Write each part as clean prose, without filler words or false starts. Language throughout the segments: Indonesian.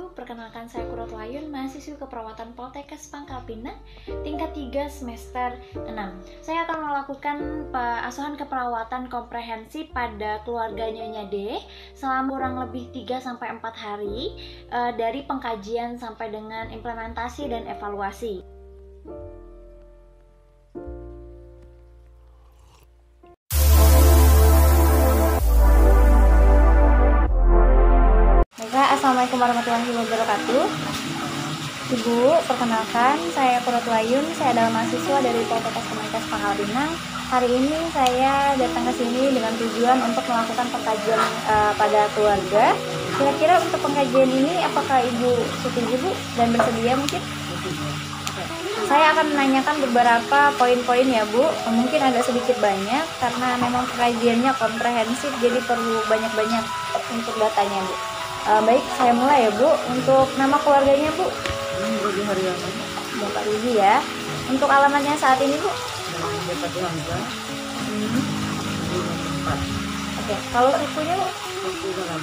wabarakatuh. Perkenalkan, saya Kurot Layun, mahasiswi keperawatan Poltekkes Pangkal Pinang, tingkat 3 semester 6. Saya akan melakukan asuhan keperawatan komprehensif pada keluarga Nyonya D selama kurang lebih 3-4 hari dari pengkajian sampai dengan implementasi dan evaluasi. Assalamualaikum warahmatullahi wabarakatuh. Ibu, perkenalkan, saya Kurot Layun, saya adalah mahasiswa dari Poltekkes Pangkal Pinang. Hari ini saya datang ke sini dengan tujuan untuk melakukan pengkajian pada keluarga. Kira-kira untuk pengkajian ini apakah Ibu setuju, Bu, dan bersedia mungkin? Saya akan menanyakan beberapa poin-poin ya, Bu. Mungkin agak sedikit banyak karena memang pengkajiannya komprehensif, jadi perlu banyak-banyak untuk datanya, Bu. Baik, saya mulai ya, Bu. Untuk nama keluarganya, Bu? Rudi Haryana. Bapak Rudi ya. Untuk alamatnya saat ini, Bu? Bapak Hamza. Oke, kalau sukunya, Bu? Suku dalam.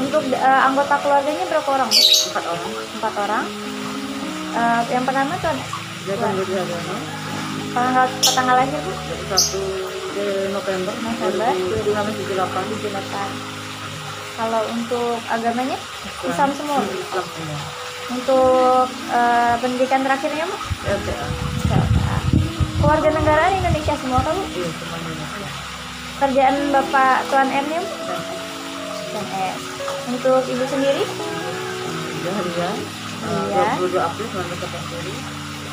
Untuk anggota keluarganya berapa orang, Bu? 4 orang. 4 orang. Yang pertama tuh Jalan Rudi Haryana. tanggal lahir, Bu? 1 November 2078. Kalau untuk agamanya Islam semua. Islam semua. Untuk pendidikan terakhirnya, Bu? LTA. Keluarga negaraan Indonesia semua kan, Bu? Iya, semuanya. Kerjaan Bapak Tuan R-nya, Bu? Dan S. Untuk Ibu sendiri? Harian. Iya. 22 April 1980.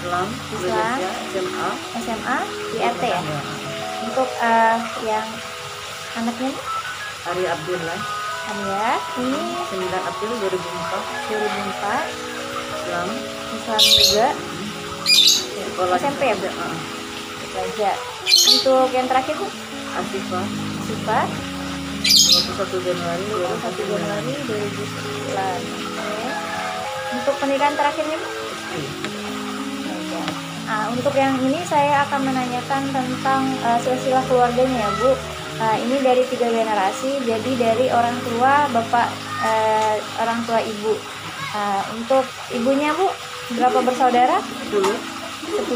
Islam. Indonesia. SMA. SMA di RT ya. Untuk yang anaknya, Bu? Ari Abdullah. Ya, ini 9 April 2004. Islam. juga. Sekolah SMP ya, Bu? Belajar. Untuk yang terakhir, Bu? Asifah. Sifat 21 Januari 2009. Oke. Untuk pendidikan terakhirnya, Bu? Untuk yang ini saya akan menanyakan tentang silsilah keluarganya ya, Bu. Ini dari 3 generasi, jadi dari orang tua bapak, orang tua ibu. Untuk ibunya, Bu, berapa bersaudara? 10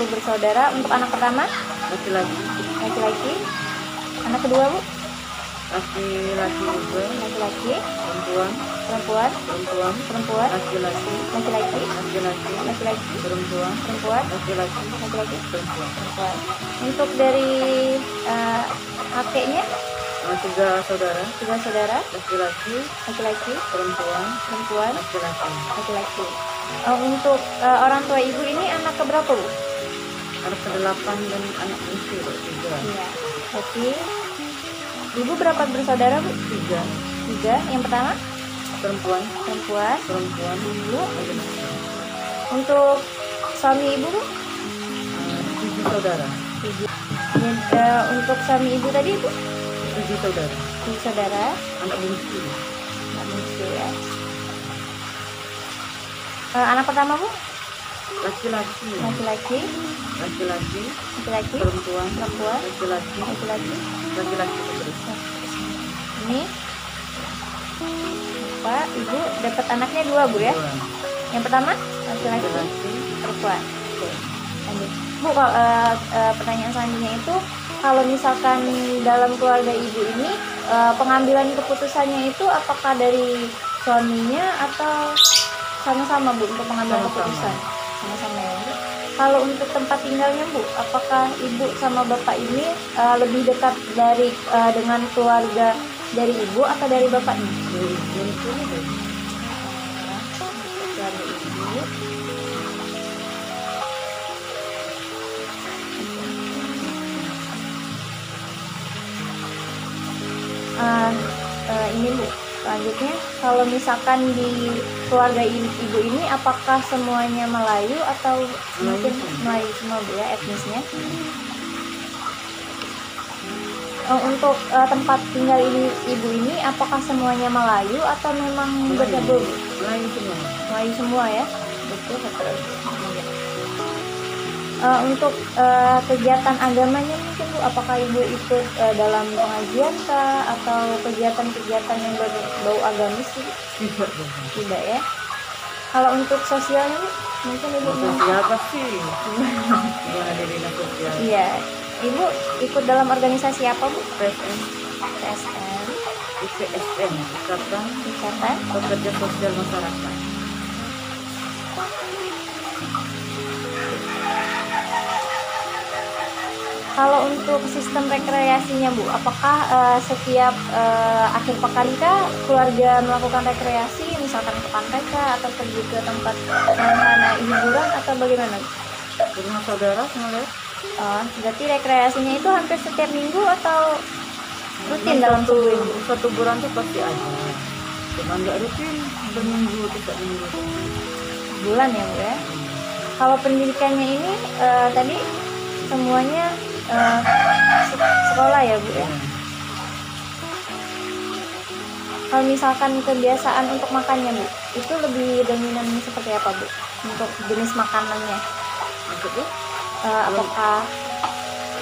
bersaudara. Untuk anak pertama? Laki-laki. Anak kedua, Bu? Laki-laki juga. Laki-laki. Perempuan. Laki-laki. Perempuan. Laki-laki. Perempuan. Untuk dari kakeknya? 3 saudara. 3 saudara. Laki-laki. Perempuan. Laki-laki. Untuk orang tua ibu ini anak keberapa, Bu? Anak ke-8 dan anak istri 3. Iya. Oke. Ibu berapa bersaudara, Bu? 3. Yang pertama? Perempuan. Ibu. Untuk suami ibu, Bu? 7 saudara. 7. Untuk suami ibu tadi, Bu? 7 saudara. 7 saudara. Anak bungsu Ya. Anak pertama, Bu? Laki-laki. Perempuan. Laki-laki terus. Ini Pak, Ibu dapat anaknya 2, Bu ya? 2. Yang pertama laki-laki, perempuan. Oke. Lanjut. Bu, kalau pertanyaan selanjutnya itu, kalau misalkan dalam keluarga Ibu ini pengambilan keputusannya itu apakah dari suaminya atau sama-sama, Bu, untuk pengambilan keputusan? Sama-sama ya, Bu. Kalau untuk tempat tinggalnya, Bu, apakah Ibu sama Bapak ini lebih dekat dari dengan keluarga dari Ibu atau dari Bapaknya? Dari Ibu. Keluarga Ibu. Ini, Bu, selanjutnya kalau misalkan di keluarga ibu ini apakah semuanya Melayu atau mungkin Melayu semua, Bu ya, etnisnya? Untuk tempat tinggal ibu ini apakah semuanya Melayu atau memang bercampur? Melayu semua ya. Betul, betul. Untuk kegiatan agamanya mungkin Bu? Apakah Ibu ikut dalam pengajian kah atau kegiatan-kegiatan yang berbau agamis sih? Tidak. Tidak ya. Kalau untuk sosialnya Bu, mungkin Ibu Sosial pasti. Yang ada di dinas sosial. Iya. Ibu ikut dalam organisasi apa Bu? PSN, PSN, IPSN, Ikatan Ikatan. Pekerja Sosial Masyarakat. Kalau untuk sistem rekreasinya Bu, apakah setiap akhir pekan kah keluarga melakukan rekreasi, misalkan ke pantai kah atau pergi ke tempat mana hiburan atau bagaimana Bu? Rumah saudara semuanya. Berarti rekreasinya itu hampir setiap minggu atau rutin dalam sebulan? Satu bulan tuh pasti ada. Cuma nggak rutin, berminggu, tiap minggu. Bulan ya Bu ya. Kalau pendidikannya ini tadi semuanya sekolah ya Bu ya. Kalau misalkan kebiasaan untuk makannya Bu, itu lebih dominan seperti apa Bu? Untuk jenis makanannya, Maksudnya? apakah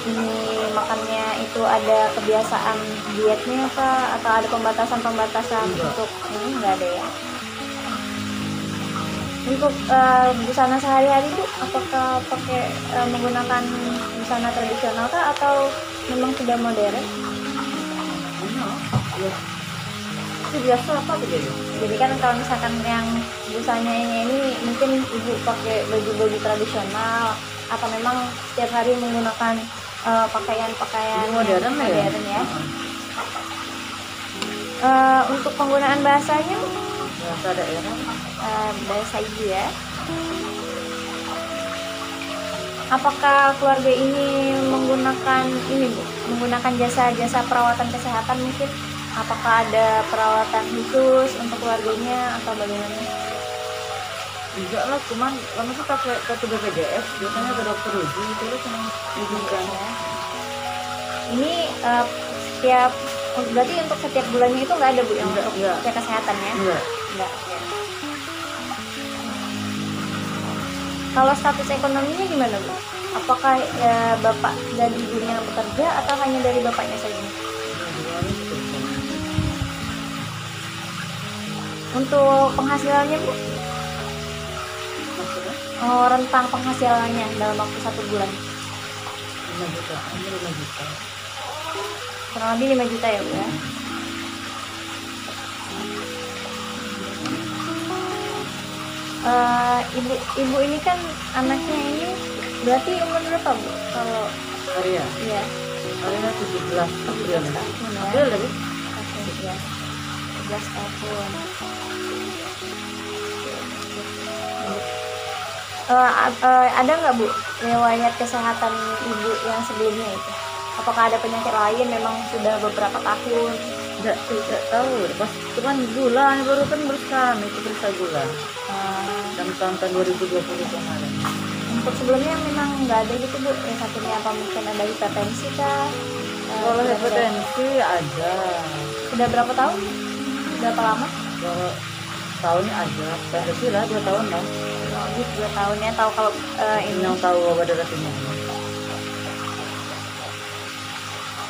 ini makannya itu ada kebiasaan dietnya kah atau ada pembatasan Enggak. untuk ini nggak ada ya? Untuk busana sehari-hari Bu, apakah pakai menggunakan busana tradisional kah atau memang sudah modern? Ya. Itu biasa apa begitu? Jadi kan kalau misalkan yang busanya ini mungkin Ibu pakai baju-baju tradisional atau memang setiap hari menggunakan pakaian-pakaian Modern yang lah ya. modern ya. Untuk penggunaan bahasanya Bu, Bahasa daerah. bahasa Ibu ya. Apakah keluarga ini menggunakan ini Bu, menggunakan jasa-jasa perawatan kesehatan mungkin? Apakah ada perawatan khusus untuk keluarganya atau bagaimana? Enggak lah, cuman lama tuh pakai kartu BPJS, biasanya ke dokter uji, itu cuma izinkan. Ya. Ini setiap berarti untuk setiap bulannya itu nggak ada Bu yang Enggak, untuk enggak. cek kesehatan ya? Enggak. Enggak. Ya. Kalau status ekonominya gimana Bu? Apakah bapak dan ibunya bekerja atau hanya dari bapaknya saja? Untuk penghasilannya Bu, Maksudnya? rentang penghasilannya dalam waktu 1 bulan 5 juta, ini 5 juta. kurang lebih 5 juta ya Bu ya. Ibu ini kan anaknya ini berarti umur berapa Bu? Kalau Arya, iya Arya 17 April. 17 tahun ya. April lagi? Oke, ya. 17 tahun. Ada nggak Bu riwayat kesehatan ibu yang sebelumnya itu? Apakah ada penyakit lain memang sudah beberapa tahun? Tidak tahu, pas cuman gula baru kan bersama itu periksa gula. Dan tahun 2020 kemarin. Untuk sebelumnya memang nggak ada gitu Bu, yang sakitnya apa mungkin ada hipertensi kah? Kalau hipertensi ada, Sudah berapa tahun? Berapa lama? kalau tahunnya ada, hipertensi lah 2 tahun lah. Lebih 2 tahun ya, tahu kalau Ini ini. yang tahu obat darah tinggi.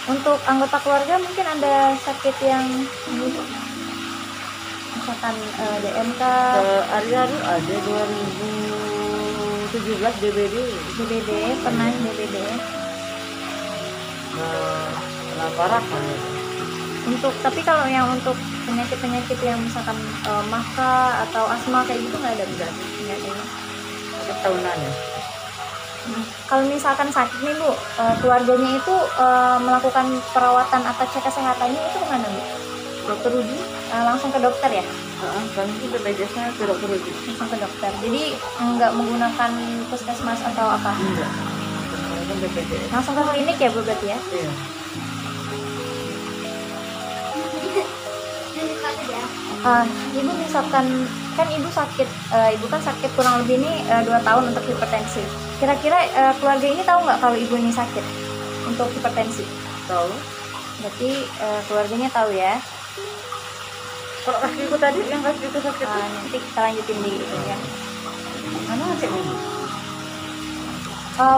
Untuk anggota keluarga mungkin ada sakit yang ini Bu? Misalkan DMK, Arya ada 2017 DBD. DBD, pernah DBD. Nah parah kan ya. Tapi kalau yang untuk penyakit-penyakit yang misalkan mah atau asma kayak gitu nggak ada Bu? Nggak ada ya? Ada tahunan ya. Kalau misalkan sakit nih Bu, keluarganya itu melakukan perawatan atau cek kesehatannya itu kemana Bu? Dokter uji? Langsung ke dokter ya? Kami itu BPJS-nya ke dokter uji. Langsung ke dokter. Jadi nggak menggunakan puskesmas atau apa? Enggak. Kan BPJS. Langsung ke klinik ya Bu berarti ya? Iya. Ibu misalkan kan ibu sakit, ibu kan sakit kurang lebih ini 2 tahun untuk hipertensi. Kira-kira keluarga ini tahu nggak kalau ibu ini sakit untuk hipertensi? Tahu? Berarti keluarganya tahu ya. Kalau kakiku tadi yang kakiku sakit tuh, Nanti kita lanjutin di itu ya. mana sakitnya?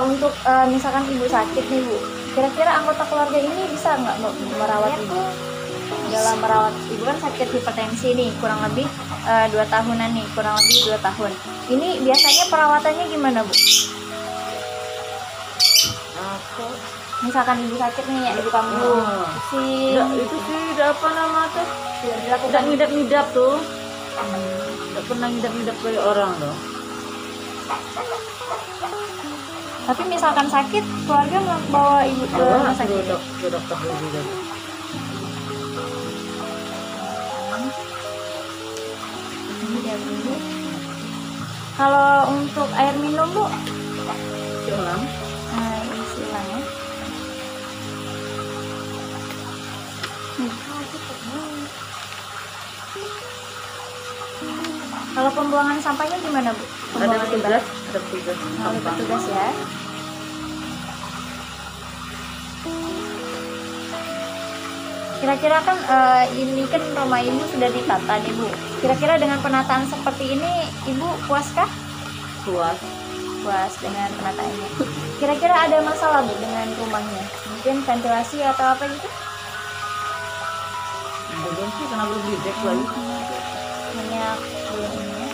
Untuk misalkan ibu sakit nih Bu, Kira-kira anggota keluarga ini bisa nggak Bu, merawat ibu? Dalam merawat ibu kan sakit hipertensi nih, kurang lebih 2 tahunan nih, kurang lebih 2 tahun. Ini biasanya perawatannya gimana Bu? Apa? Misalkan ibu sakit nih, ya, ibu kamu pusing, Itu sih udah apa nama tuh? sudah dilakukan. Udah ngidap-ngidap tuh. Udah pernah ngidap-ngidap kayak orang loh. Tapi misalkan sakit, keluarga bawa ibu ke rumah sakit. Ke dokter dulu kan. Ini dia Bu. Kalau untuk air minum Bu, Ulang. nah ini silang ya. Kalau pembuangan sampahnya gimana Bu? Ada Pembuangan petugas, ada petugas. Ada petugas ya. Kira-kira kan ini kan rumah ibu sudah ditata nih Bu. Kira-kira dengan penataan seperti ini ibu puaskah? Puas. Puas dengan penataannya. Kira-kira ada masalah Bu dengan rumahnya? Mungkin ventilasi atau apa gitu? Belum sih karena belum dicek lagi. Banyak belum ini ya.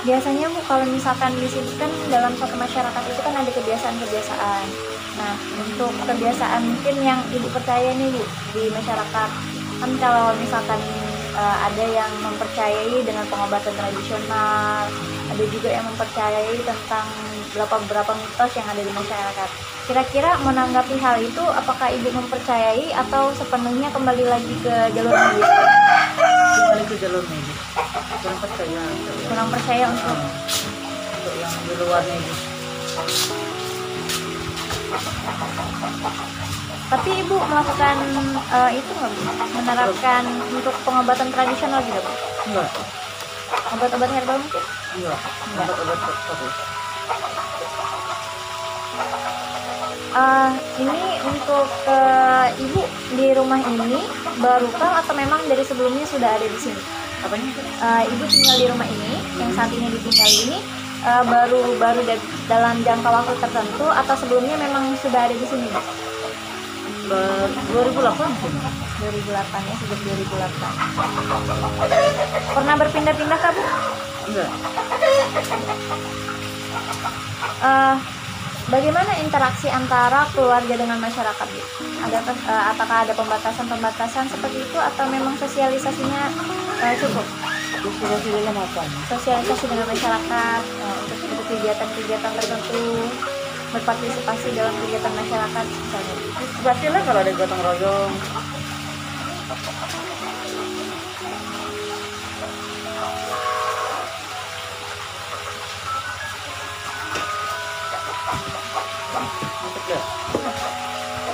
Biasanya Bu, kalau misalkan di sini kan dalam satu masyarakat itu kan ada kebiasaan-kebiasaan. Nah, untuk kebiasaan mungkin yang ibu percaya nih Bu di masyarakat, kan kalau misalkan ada yang mempercayai dengan pengobatan tradisional, ada juga yang mempercayai tentang beberapa mitos yang ada di masyarakat. Kira-kira menanggapi hal itu, apakah ibu mempercayai atau sepenuhnya kembali lagi ke jalur medis? Kembali ke jalur medis. Kurang percaya. Kurang percaya untuk yang di luar medis. Tapi ibu melakukan itu nggak Bu? Menerapkan untuk pengobatan tradisional juga Bu? Enggak. Obat-obat herbal mungkin? Enggak. Obat-obat terus. Ini untuk ibu di rumah ini barukah atau memang dari sebelumnya sudah ada di sini? Apanya? Ibu tinggal di rumah ini, yang saat ini ditinggal ini baru dalam jangka waktu tertentu atau sebelumnya memang sudah ada di sini Bu? 2008 sih. 2008 ya, sejak 2008. Pernah berpindah-pindah kah Bu? Enggak. Bagaimana interaksi antara keluarga dengan masyarakat Bu? Apakah ada pembatasan-pembatasan seperti itu atau memang sosialisasinya cukup? Sosialisasi dalam apa? Sosialisasi dengan masyarakat untuk kegiatan-kegiatan tertentu, berpartisipasi dalam kegiatan masyarakat misalnya. Pastilah kalau ada gotong royong.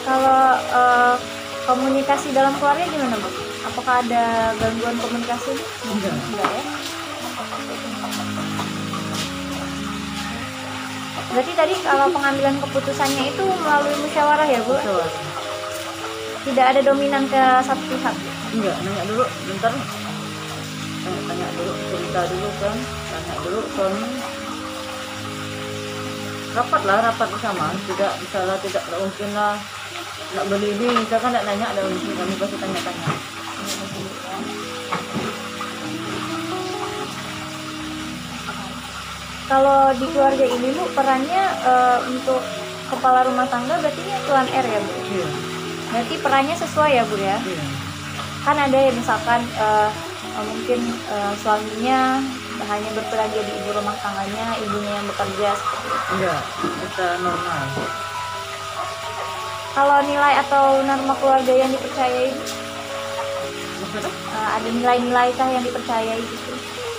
Kalau komunikasi dalam keluarga gimana Bu? Apakah ada gangguan komunikasi? Enggak. Enggak ya? Berarti tadi kalau pengambilan keputusannya itu melalui musyawarah ya Bu? Musyawarah. Tidak ada dominan ke satu pihak? Enggak, nanya dulu, bentar. Tanya dulu, cerita dulu kan. Tanya dulu kan. Rapat bersama. Tidak, misalnya tidak mungkin lah. Nak beli ini, misalkan tidak nanya, ada mungkin kami pasti tanya-tanya. Kalau di keluarga ini Bu, perannya untuk kepala rumah tangga berarti Tuan R ya Bu? Iya. Berarti perannya sesuai ya Bu ya? Iya. Kan ada ya misalkan mungkin suaminya hanya berperan jadi ibu rumah tangganya, ibunya yang bekerja seperti itu. Enggak, kita normal. Kalau nilai atau norma keluarga yang dipercayai, Maksudnya? ada nilai-nilai kah yang dipercayai gitu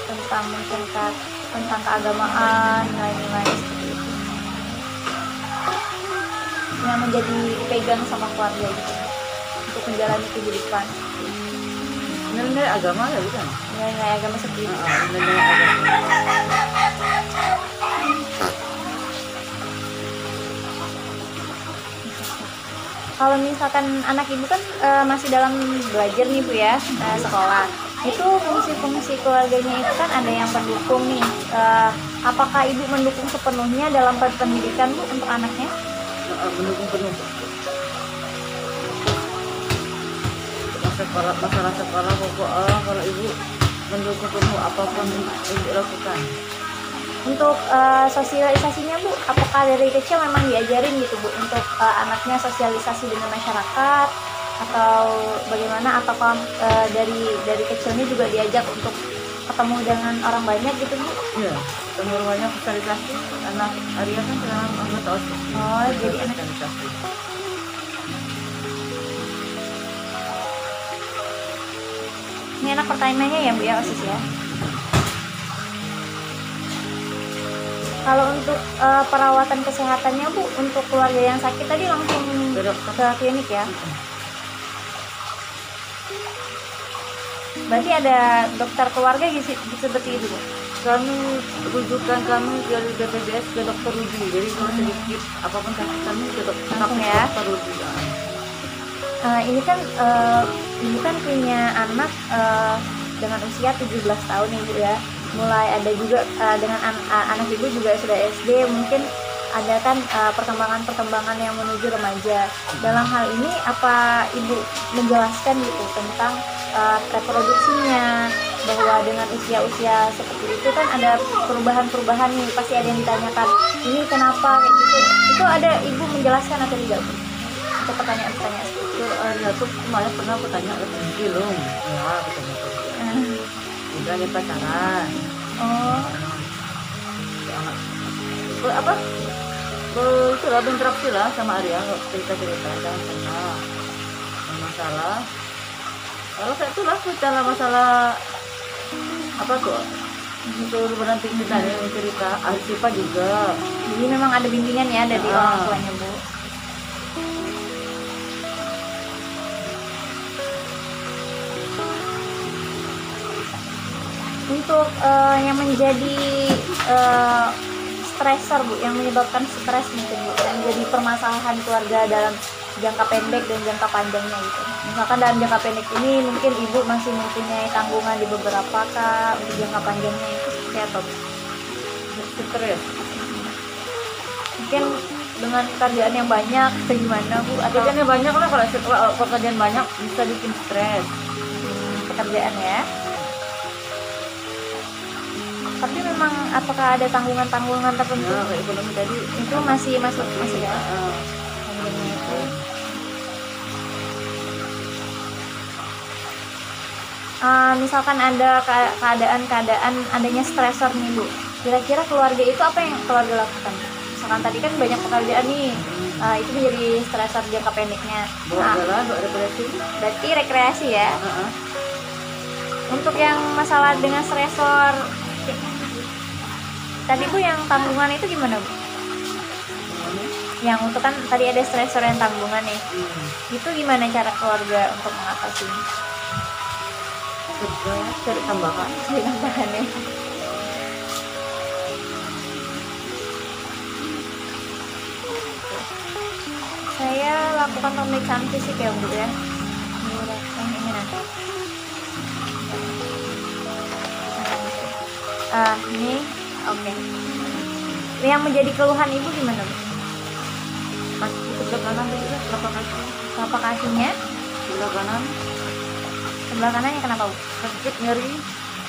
tentang mungkin tentang keagamaan, nilai-nilai seperti itu yang menjadi pegang sama keluarga gitu untuk menjalani kehidupan. Nilai agama ya bukan? Nilai-nilai agama seperti itu. Nilai agama. Kalau misalkan anak ibu kan masih dalam belajar nih Bu ya, sekolah. Itu fungsi-fungsi keluarganya itu kan ada yang pendukung nih. Apakah ibu mendukung sepenuhnya dalam pendidikan Bu untuk anaknya? Mendukung penuh. Masalah sekolah pokok kalau ibu mendukung penuh apapun ibu lakukan. Untuk sosialisasinya Bu, apakah dari kecil memang diajarin gitu Bu untuk anaknya sosialisasi dengan masyarakat atau bagaimana, atau dari kecilnya juga diajak untuk ketemu dengan orang banyak gitu Bu? Iya, ketemu orang banyak, sosialisasi. Anak Arya kan sekarang anggota OSIS. Oh, jadi anak Sosialisasi. ini anak pertamanya ya Bu ya, OSIS ya. Kalau untuk perawatan kesehatannya Bu, untuk keluarga yang sakit tadi langsung ke klinik ya? Berarti ada dokter keluarga gitu seperti itu Bu? Rujukan kami dari BPJS ke dokter Rudi. Jadi kalau sedikit apapun sakit kami ke dokter ya? Rudi. Ini kan ibu kan punya anak dengan usia 17 tahun nih Bu ya. Mulai ada juga dengan anak ibu juga sudah SD, mungkin ada kan perkembangan yang menuju remaja. Dalam hal ini apa ibu menjelaskan gitu tentang reproduksinya, bahwa dengan usia-usia seperti itu kan ada perubahan-perubahan nih, pasti ada yang ditanyakan ini kenapa kayak gitu. Itu ada ibu menjelaskan atau tidak Bu untuk pertanyaan-pertanyaan seperti itu? Arya tuh kemarin pernah bertanya ke belum? Ya, ketemu. Udah nih pacaran. Oh. Apa? Itulah berinteraksi lah sama Arya, cerita-cerita jangan pernah masalah. Kalau saya tuh lah secara masalah apa tuh? Itu berhenti cerita Arsipa juga. Jadi memang ada bimbingan ya dari orang tuanya Bu. Untuk yang menjadi stressor Bu, yang menyebabkan stres mungkin Bu, yang menjadi permasalahan keluarga dalam jangka pendek dan jangka panjangnya gitu. Misalkan dalam jangka pendek ini mungkin ibu masih mempunyai tanggungan di beberapa kah, untuk jangka panjangnya itu seperti apa Bu? Stres. Mungkin dengan pekerjaan yang banyak atau gimana Bu? Atau Pekerjaannya banyak lah, kalau pekerjaan banyak bisa bikin stres. Pekerjaan ya. Tapi memang apakah ada tanggungan tertentu? Nah, kayak ekonomi tadi Itu masih ya. Tanggungannya itu. Misalkan ada keadaan adanya stresor nih Bu, kira-kira keluarga itu apa yang keluarga lakukan? Misalkan tadi kan banyak pekerjaan nih, itu menjadi stresor jangka pendeknya. bawa rekreasi. Berarti rekreasi ya. Untuk yang masalah dengan stresor tadi Bu, yang tanggungan itu gimana Bu? Yang untuk kan tadi ada stresor yang tanggungan nih, itu gimana cara keluarga untuk mengatasinya? Cari tambahan ya. Saya lakukan pemeriksaan fisik ya Bu ya. Yang ini nanti. Ini oke. Yang menjadi keluhan ibu gimana Bu? pas sebelah kanan tadi lah, Telapak kakinya? sebelah kanan Sebelah kanannya kenapa Bu? sakit, nyeri,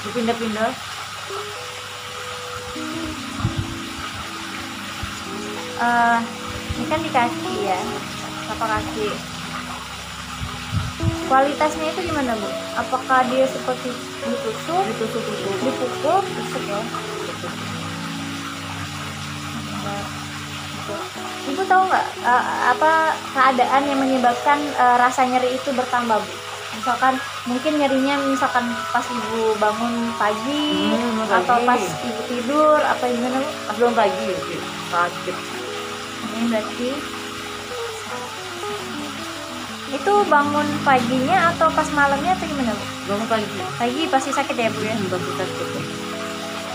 berpindah-pindah. Ini kan di kaki ya, telapak kaki. Kualitasnya itu gimana Bu? Apakah dia seperti ditusuk, dipukul, tusuk ya? Ibu tahu nggak apa keadaan yang menyebabkan rasa nyeri itu bertambah Bu? Misalkan mungkin nyerinya misalkan pas ibu bangun pagi, atau pas ibu tidur, apa gimana Bu? Pas bangun pagi sakit. Ini berarti itu bangun paginya atau pas malamnya atau gimana Bu? Bangun pagi. Pagi pasti sakit ya Bu ya? Pasti sakit.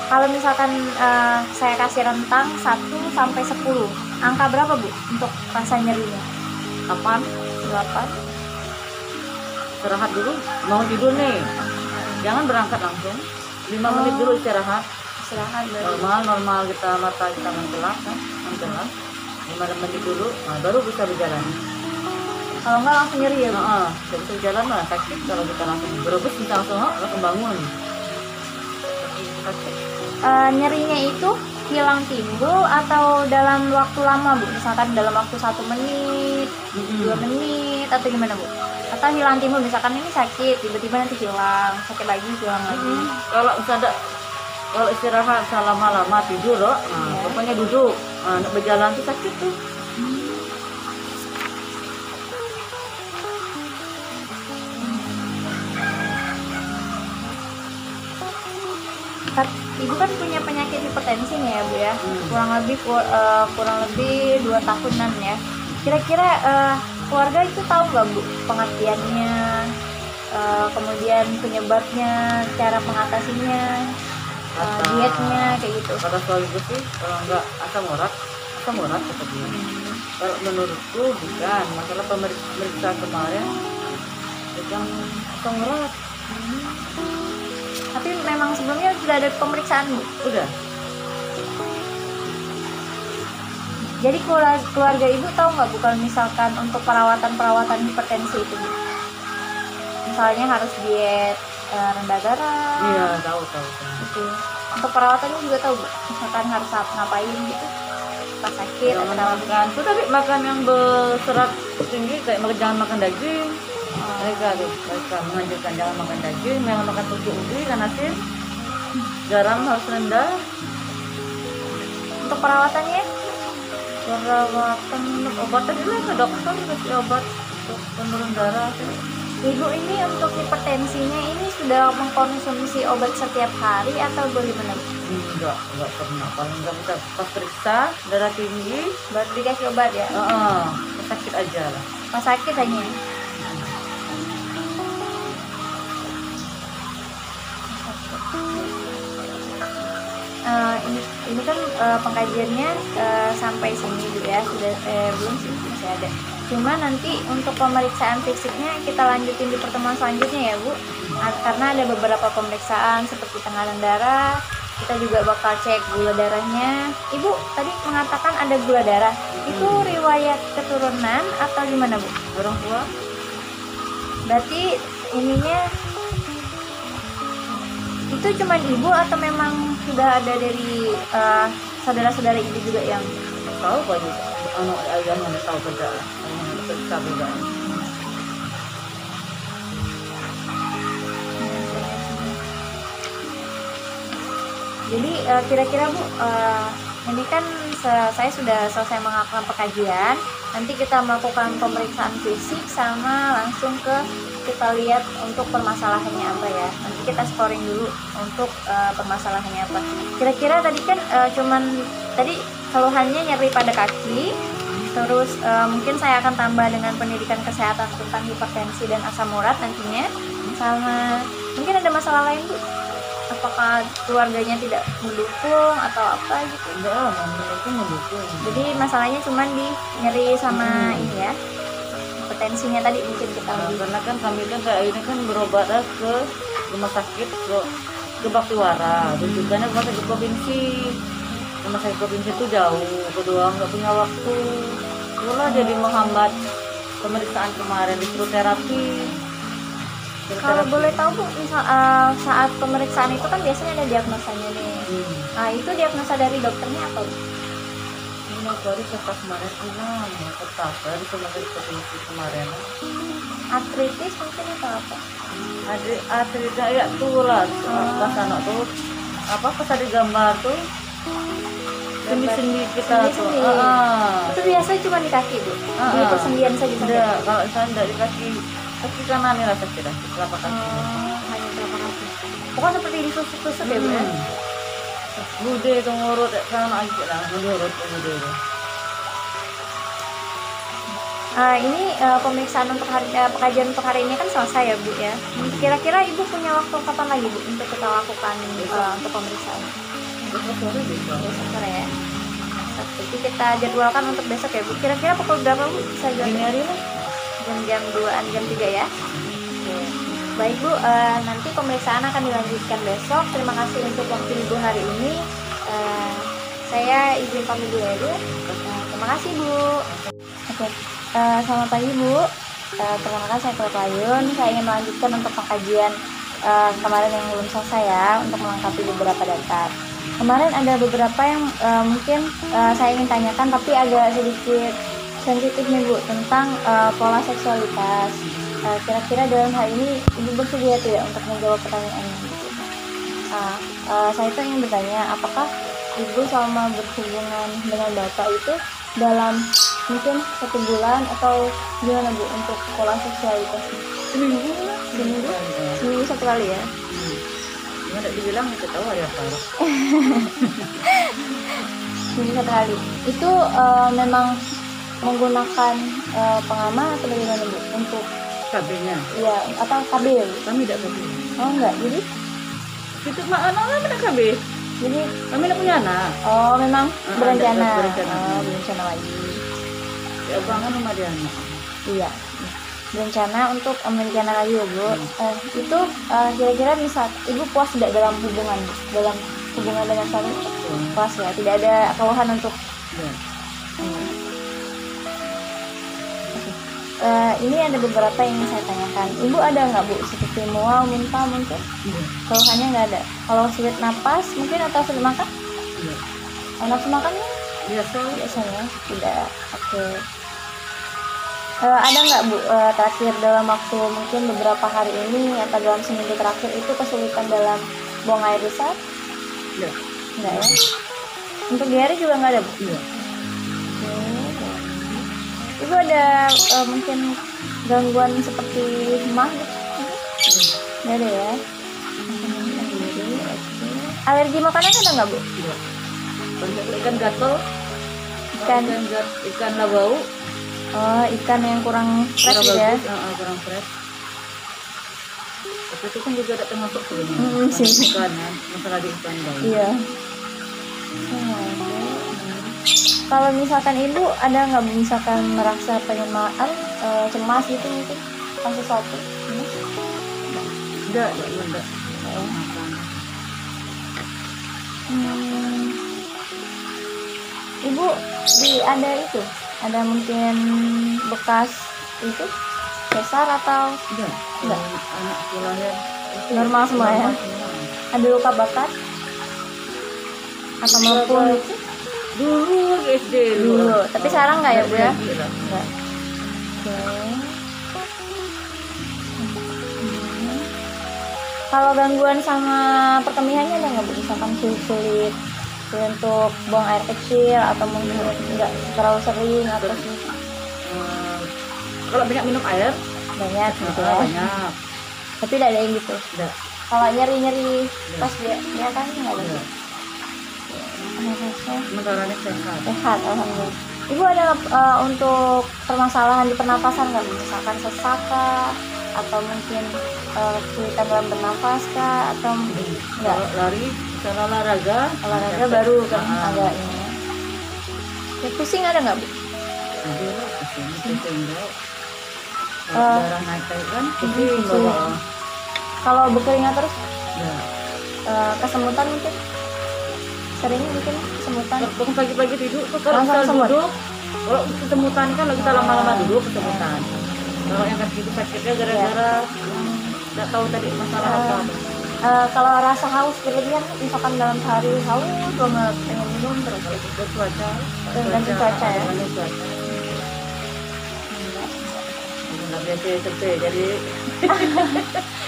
Kalau misalkan saya kasih rentang 1 sampai 10, angka berapa Bu untuk rasa nyerinya? 8. 8. Istirahat dulu, mau tidur nih. Jangan berangkat langsung. 5 menit dulu istirahat. Istirahat baru. Normal kita mata kita mengelap kan, mengelap. 5 menit dulu, baru bisa berjalan. Kalau enggak langsung nyeri ya, Bu? Bisa berjalan lah, sakit kalau kita langsung berebus kita langsung bangun. Sakit. Nyerinya itu hilang timbul atau dalam waktu lama, Bu? Misalkan dalam waktu 1 menit, 2 menit, atau gimana, Bu? Atau hilang timbul, misalkan ini sakit, tiba-tiba nanti hilang, sakit lagi, hilang lagi. Kalau misalnya kalau istirahat lama-lama tidur loh, pokoknya duduk, berjalan tuh sakit tuh. Ibu kan punya penyakit hipertensi nih ya, Bu ya. Kurang lebih 2 tahunan ya. Kira-kira keluarga itu tahu nggak, Bu, pengertiannya, kemudian penyebabnya, cara mengatasinya, dietnya kayak gitu? Kata suamiku sih kalau nggak asam urat kata dia. Kalau menurutku bukan masalah pemeriksaan kemarin, bukan asam urat. Tapi memang sebelumnya sudah ada pemeriksaan, Bu? Udah. Jadi keluarga Ibu tahu nggak, Bu, kalau misalkan untuk perawatan hipertensi itu, Bu? Misalnya harus diet rendah darah. Iya, tahu. Gitu. Untuk perawatannya juga tahu, Bu? Misalkan harus ngapain gitu pas sakit atau makan tuh, tapi makan yang berserat tinggi kayak jangan makan daging. Mereka menganjurkan jangan makan daging, jangan makan susu ubi dan asin, garam harus rendah. Untuk perawatannya? Obatnya juga ke dokter, kasih obat untuk penurun darah. Ibu ini untuk hipertensinya ini sudah mengkonsumsi obat setiap hari atau bagaimana? Enggak pernah. Paling enggak bisa pas periksa darah tinggi baru dikasih obat ya? Sakit aja lah. Pas sakit hanya? Ini kan pengkajiannya sampai sini dulu ya, sudah belum sih, masih ada. Cuma nanti untuk pemeriksaan fisiknya kita lanjutin di pertemuan selanjutnya ya, Bu. Karena ada beberapa pemeriksaan seperti tekanan darah, kita juga bakal cek gula darahnya. Ibu tadi mengatakan ada gula darah, itu riwayat keturunan atau gimana, Bu? Orang tua? Berarti ininya itu cuma ibu atau memang sudah ada dari saudara-saudara ibu juga yang tahu Pak? Yang tahu beda, periksa beda. Jadi kira-kira, Bu, ini kan saya sudah selesai melakukan pengkajian. Nanti kita melakukan pemeriksaan fisik sama langsung kita lihat untuk permasalahannya apa ya. Nanti kita scoring dulu untuk permasalahannya apa. Kira-kira tadi kan tadi keluhannya nyeri pada kaki. Terus mungkin saya akan tambah dengan pendidikan kesehatan tentang hipertensi dan asam urat nantinya. Sama mungkin ada masalah lain, Bu? Apakah keluarganya tidak mendukung atau apa gitu? Enggak, mendukung. Jadi masalahnya cuma di nyeri sama ini ya, hipertensinya tadi mungkin kita karena kan kami kan kayak ini kan berobat ke rumah sakit ke Baktiwara, rujukannya rumah sakit provinsi. Rumah sakit provinsi itu jauh, kedua nggak punya waktu, itulah jadi menghambat pemeriksaan kemarin, disuruh terapi. Kalau boleh tahu, Bu, saat pemeriksaan itu kan biasanya ada diagnosanya nih. Nah, itu diagnosa dari dokternya apa, Bu? Ini baru pas kemarin bilang, pertama di rumah sakit provinsi kemarin. Artritis mungkin atau apa? Artritis ya tuh lah, pas anak tuh pas ada gambar tuh. Sendi kita tuh. Itu biasanya cuma di kaki, Bu. Di persendian saja. Ada, kalau misalnya dari kaki kanan nih rasa kira telapak kaki. Hanya telapak kaki. Pokoknya seperti ditusuk-tusuk ya, Bu. Bude itu ngurut sana aja lah, ngurut bude itu. Ini pemeriksaan untuk pekajian untuk hari ini kan selesai ya, Bu ya. Kira-kira Ibu punya waktu kapan lagi, Bu, untuk kita lakukan untuk pemeriksaan? Besok sore ya. Jadi kita jadwalkan untuk besok ya, Bu. Kira-kira pukul berapa, Bu, bisa jam? Ini hari lah. Jam 2-an, jam 3 ya. Oke. Baik Bu, nanti pemeriksaan akan dilanjutkan besok. Terima kasih untuk waktu Ibu hari ini. Saya izin pamit dulu ya Bu. Terima kasih Bu. Oke, selamat pagi Bu. Perkenalkan saya Kuat Layun. Saya ingin melanjutkan untuk pengkajian kemarin yang belum selesai ya, untuk melengkapi beberapa data. Kemarin ada beberapa yang mungkin saya ingin tanyakan tapi agak sedikit sensitif nih Bu, tentang pola seksualitas. Kira-kira dalam hal ini Ibu bersedia tidak untuk menjawab pertanyaannya? Saya itu ingin bertanya, apakah Ibu selama berhubungan dengan Bapak itu dalam mungkin 1 bulan atau gimana Bu untuk pola seksualitasnya? Seminggu 1 kali ya? Gimana dibilang ketawa ya Pak? Seminggu 1 kali. Itu memang menggunakan pengaman atau bagaimana Bu untuk KB-nya? Iya, atau KB ya Bu? Kami tidak KB. Oh enggak, jadi Itu mak anak-anak tidak KB. jadi Kami tidak punya anak. oh memang berencana. berencana. Berencana lagi. Ya bangun rumah dia anak. Iya, berencana untuk memiliki anak lagi ya Bu. Itu kira-kira misal Ibu puas tidak dalam hubungan dengan suami? Puas ya, tidak ada keluhan untuk Ya. ini ada beberapa yang ingin saya tanyakan. Ibu ada nggak Bu seperti mual, muntah mungkin? Iya. Keluhannya nggak ada. Kalau sulit napas mungkin atau sulit makan? Iya. Nafsu makan Biasa. biasanya tidak. Oke. Ada nggak Bu terakhir dalam waktu mungkin beberapa hari ini atau dalam seminggu terakhir itu kesulitan dalam buang air besar? Iya. Enggak ya? Untuk diare juga nggak ada Bu? Iya. Ibu ada mungkin gangguan seperti mah gitu? Nggak ada ya? Alergi makanan ada nggak Bu? Iya. Banyak ikan gatel. Ikan labau. Oh, ikan yang kurang fresh ya? Kurang fresh. Tapi itu kan juga ada termasuk sebenarnya. Sih. Ikan ya, masalah di ikan bau. Iya. Kalau misalkan Ibu ada nggak misalkan merasa pengen cemas gitu mungkin pas sesuatu? Enggak. Ibu ada mungkin bekas itu sesar atau Enggak. Anak lahir normal semua ya? Ada luka bakar atau maupun dulu SD dulu, tapi sekarang nggak ya Bu ya? Enggak. Enggak. Oke. Kalau gangguan sama perkemihannya ada nggak Bu? Misalkan sulit untuk buang air kecil atau mungkin nggak terlalu sering atau Kalau banyak minum air banyak gitu ya? banyak. Tapi tidak ada yang gitu. Enggak. Kalau nyeri pas dia kan nggak ada. Sementara ini sehat. Sehat, alhamdulillah. Ibu ada untuk permasalahan di pernafasan nggak? Misalkan sesak kah? Atau mungkin kesulitan dalam bernafas kah? Atau enggak? Kalau lari, secara olahraga Baru kan agak ini. Ya, pusing ada nggak Bu? ada lah pusing enggak. Kalau darah naik kan pusing pusing. bawa. Kalau berkeringat terus Ya. kesemutan mungkin? Sering mungkin kesemutan? Bangun pagi-pagi tidur tuh kalau Langsung kita semut? duduk, kalau kesemutan kan kalau kita lama-lama duduk kesemutan. Kalau yang kaki itu sakitnya gara-gara nggak tahu tadi masalah apa. Kalau rasa haus berlebihan, misalkan dalam sehari haus banget pengen minum terus. Cuaca. Tergantung cuaca ya? Tergantung cuaca. Nggak biasa sepi, jadi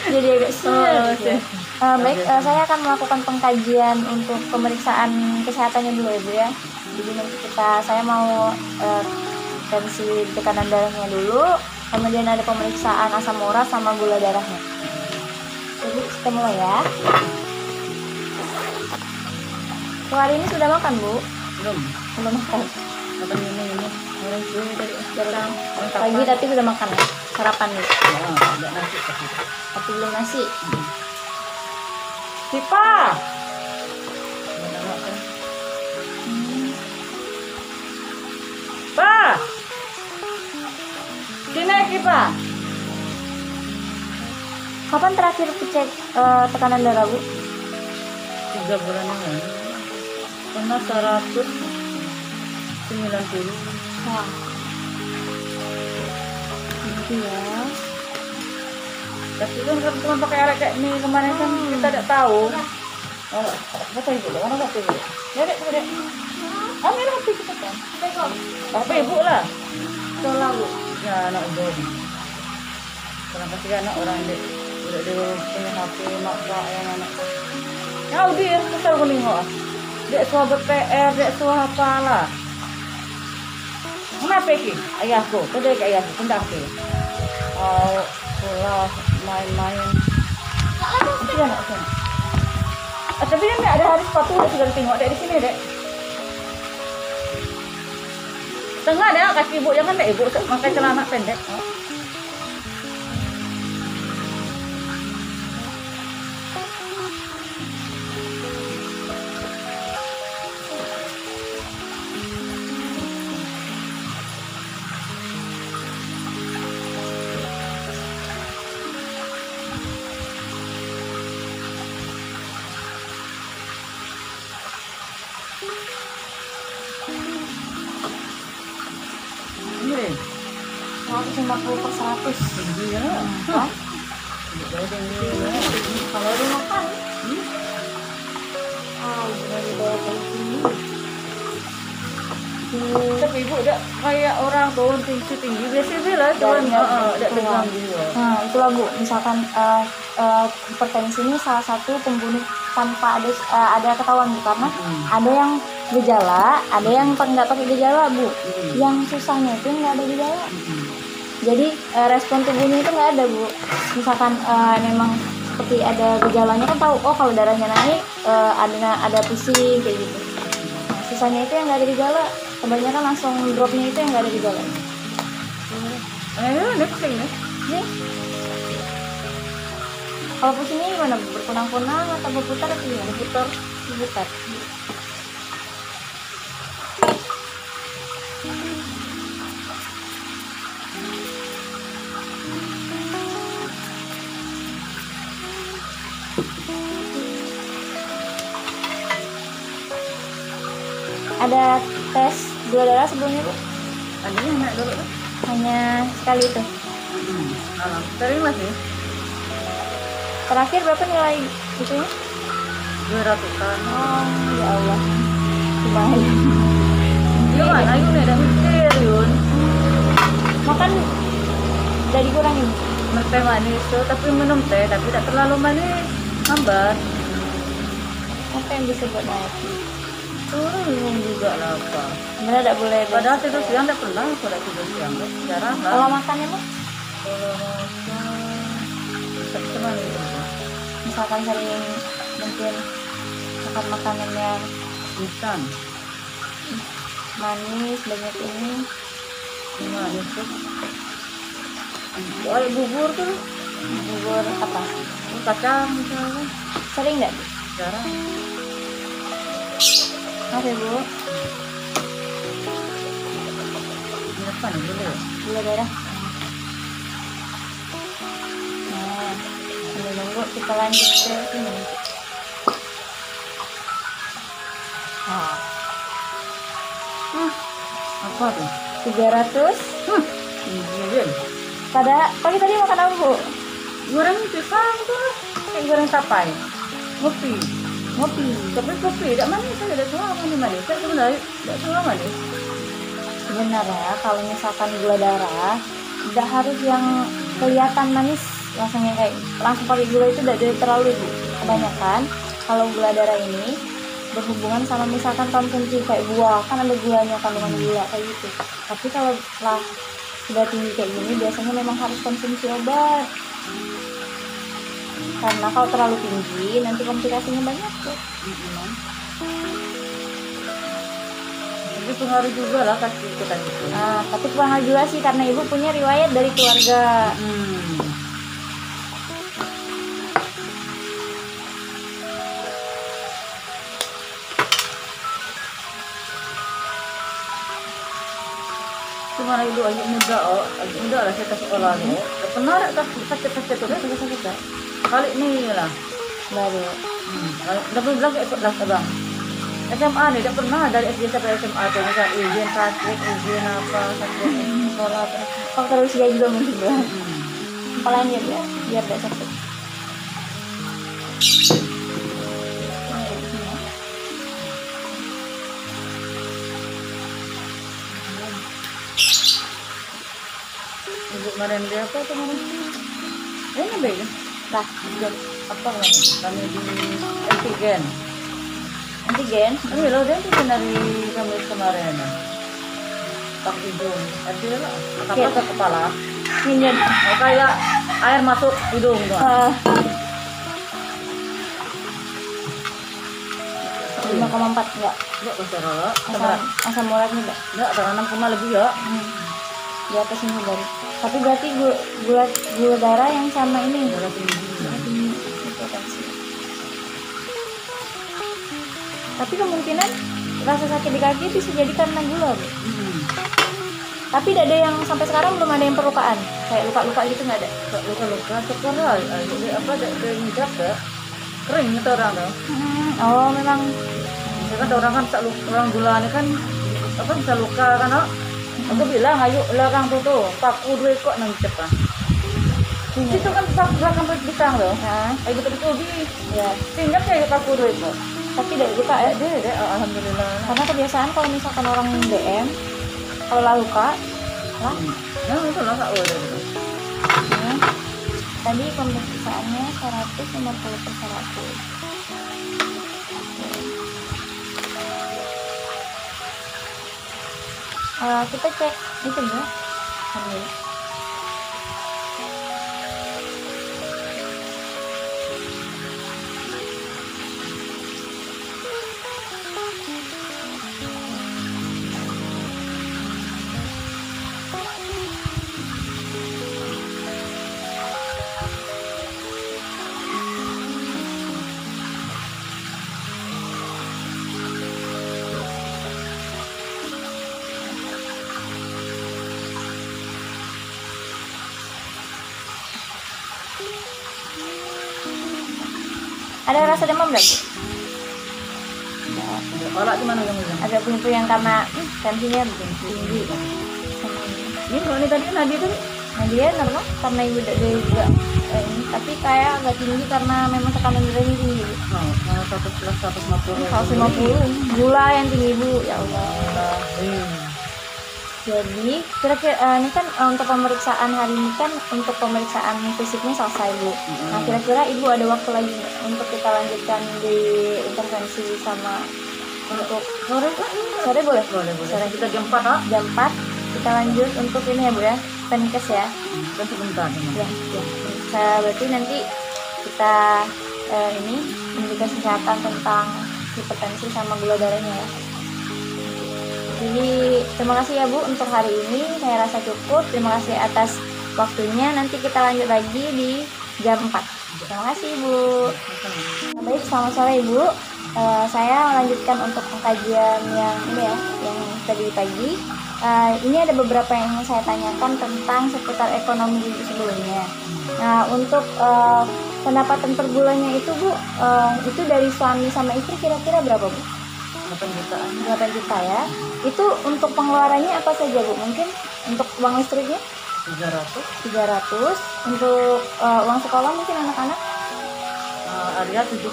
Agak sulit ya. Baik, saya akan melakukan pengkajian untuk pemeriksaan kesehatannya dulu ya Bu ya. Jadi nanti saya mau tensi tekanan darahnya dulu, kemudian ada pemeriksaan asam urat sama gula darahnya. Jadi kita mulai ya. Hari ini sudah makan Bu? belum. Belum makan. Makan ini orang gue dari sekarang. Pagi tapi sudah makan ya? Sarapan nih. Ada nasi tapi. Tapi belum nasi. Sipa. Mana makan? Pa. Sini Kipa. Kapan terakhir cek tekanan darah, Bu? 3 bulan yang lalu. Pernah 190. Wah. Gitu ya. Tapi kan cuma pakai alat kayak ini kemarin kan kita tidak tahu. Oh, kata ibu, mana kata ibu? Dek. Ambil hati kita kan. Apa ibu lah? Tolong, Bu. Ya anak ibu. Karena kasih anak orang dek, udah dia punya HP mak yang anak. Ya udah ya, kita harus nengok. Dek suah BPR, dek suah apalah. Kenapa ki? Ayahku, tadi ke ayahku, pindah ke. Oh, pulang main-main. Itu anak sana. Tapi kan ada hari sepatu udah sudah tengok dek di sini dek. Tengah dek kaki ibu, jangan dek ibu pakai celana pendek. Oh. Ini 150/100. tinggi ya. Hah? Kalau lu makan, Dari bawah kayak gini. tapi ibu udah kayak orang turun tinggi biasa lah, cuman tidak terganggu. Nah, itulah Bu, misalkan hipertensi ini salah satu pembunuh tanpa ada ketahuan Bu, karena ada yang gejala, ada yang nggak pakai gejala Bu. Yang susahnya itu nggak ada gejala. Jadi respon tubuhnya itu nggak ada Bu. Misalkan memang seperti ada gejalanya kan tahu, oh kalau darahnya naik ada pusing kayak gitu. Nah, susahnya itu yang nggak ada gejala, kebanyakan langsung dropnya itu yang nggak ada gejala. Ini pusing nih. Nih, kalau pusingnya gimana Bu? Berkunang-kunang atau berputar atau gimana? Berputar. Ada tes gula darah sebelumnya Bu? Adanya enak dulu kan? Hanya sekali itu. Sering masih Terakhir berapa nilai itunya? 200-an. Oh ya Allah, lumayan. Gimana Yun ada mikir Yun? Makan udah dikurangin. Teh manis tuh, tapi minum teh tapi tidak terlalu manis, hambat. Apa yang bisa buat naik? Turun juga lah apa. Sebenarnya tidak boleh. Padahal tidur siang tidak pernah, pada tidur siang jarang lah. Kalau makannya Bu, Kalau makan cuman gitu. misalkan sering mungkin makan makanan yang Instan, manis banyak ini, manis tuh. Soal bubur tuh, bubur apa? kacang misalnya, Sering nggak? jarang. Maaf ya Bu, Ini apa nih dulu ya? gula darah. Nah, sambil nunggu kita lanjut ke ini. Apa tuh? 300. Iya, Pada pagi tadi makan apa Bu? goreng pisang tuh, kayak goreng tapai, ngopi. Ngopi. Tapi kopi tidak manis, saya tidak suka manis. Saya sebenarnya tidak suka manis. Sebenarnya kalau misalkan gula darah tidak harus yang kelihatan manis, langsung yang kayak langsung pakai gula itu tidak terlalu Bu. Kebanyakan kalau gula darah ini berhubungan sama misalkan konsumsi kayak buah, kan ada gulanya, kandungan gula kayak gitu. Tapi kalau lah sudah tinggi kayak gini biasanya memang harus konsumsi obat, karena kalau terlalu tinggi nanti komplikasinya banyak tuh. Tapi pengaruh juga lah kaki kita gitu. Nah, tapi kurang juga sih karena ibu punya riwayat dari keluarga. Cuma itu aja muda lah saya ke sekolah nih. pernah ada sakit tuh kan sakit kan kali ini lah baru. udah bilang kayak ikut lah bang SMA nih tidak pernah dari SD sampai SMA tuh misal izin praktek izin apa sakit sekolah terus Faktor usia juga mungkin bang. Apalagi ya biar tidak sakit. ibu kemarin dia apa tuh kemarin ini beda Lah, apa kemarin kami di antigen antigen. ini loh dia antigen dari kami kemarin tak hidung artinya lah apa ke kepala Minyak. kayak air masuk hidung tuh 5,4 enggak? enggak besar Asam uratnya enggak? enggak ada 6 lebih ya Di atas ini baru. Tapi berarti gula darah yang sama ini. darah tinggi Ini hipertensi. Tapi kemungkinan rasa sakit di kaki bisa jadi karena gula, Bu. Tapi tidak ada yang sampai sekarang belum ada yang perlukaan. Kayak luka-luka gitu nggak ada. luka-luka sekolah apa ada ngidap ya kering itu orang tuh Oh, memang. ya kan orang kan orang gula ini kan apa bisa luka kan aku bilang ayo larang tuh paku dua kok nang cepat itu kan pas belakang pisang loh ayo betul-betul di Ya. tinggal kayak paku dua kok Tapi tidak luka ya. deh alhamdulillah Karena kebiasaan kalau misalkan orang DM, kalau lah luka, lah. nah itu lah kak udah gitu Ya. Tadi pemeriksaannya 150/100. Kita cek itu ya. Ambil. Ada rasa demam nggak, Bu? kepala gimana yang bilang Agak puyeng-puyeng karena tensinya tinggi. ini kalau ini tadi Nadi tuh Nah dia normal karena ibu dari juga ini, tapi kayak agak tinggi karena memang tekanan darahnya tinggi, Bu. 150 gula yang tinggi, Bu. Ya Allah. Jadi kira-kira ini kan untuk pemeriksaan hari ini kan untuk pemeriksaan fisiknya selesai, Bu. Nah kira-kira ibu ada waktu lagi nggak untuk kita lanjutkan di intervensi sama untuk sore boleh? boleh Sore kita jam 4 jam 4 kita lanjut untuk ini ya, Bu ya, penikes ya. dan sebentar Ya. Berarti nanti kita ini memberikan kesehatan tentang hipertensi sama gula darahnya ya. Jadi terima kasih ya, Bu, untuk hari ini saya rasa cukup. Terima kasih atas waktunya. Nanti kita lanjut lagi di jam 4. Terima kasih, Bu. Baik, selamat sore, Ibu. Saya melanjutkan untuk pengkajian yang ini ya, yang tadi pagi. Ini ada beberapa yang ingin saya tanyakan tentang seputar ekonomi Ibu sebelumnya. Nah, untuk pendapatan per bulannya itu, Bu, itu dari suami sama istri kira-kira berapa, Bu? 8 jutaan 8 juta ya. Itu untuk pengeluarannya apa saja, Bu? Mungkin untuk uang listriknya 300 300, untuk uang sekolah mungkin anak-anak Arya 70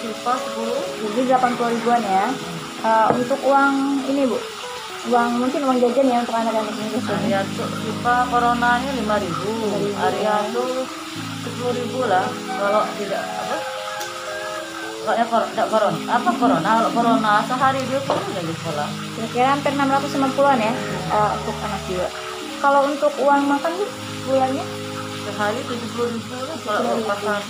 Silva 10 jadi 80 ribuan ya. Untuk uang ini, Bu, uang mungkin uang jajan ya untuk anak-anak ini. Arya tuh Silva coronanya 5.000 Arya tuh 10.000 lah kalau tidak apa tidak corona kalau corona sehari dia pun nggak di sekolah Kira-kira hampir 650-an ya untuk anak juga. Kalau untuk uang makan, Bu, bulannya sehari 70.000 lah kalau pasar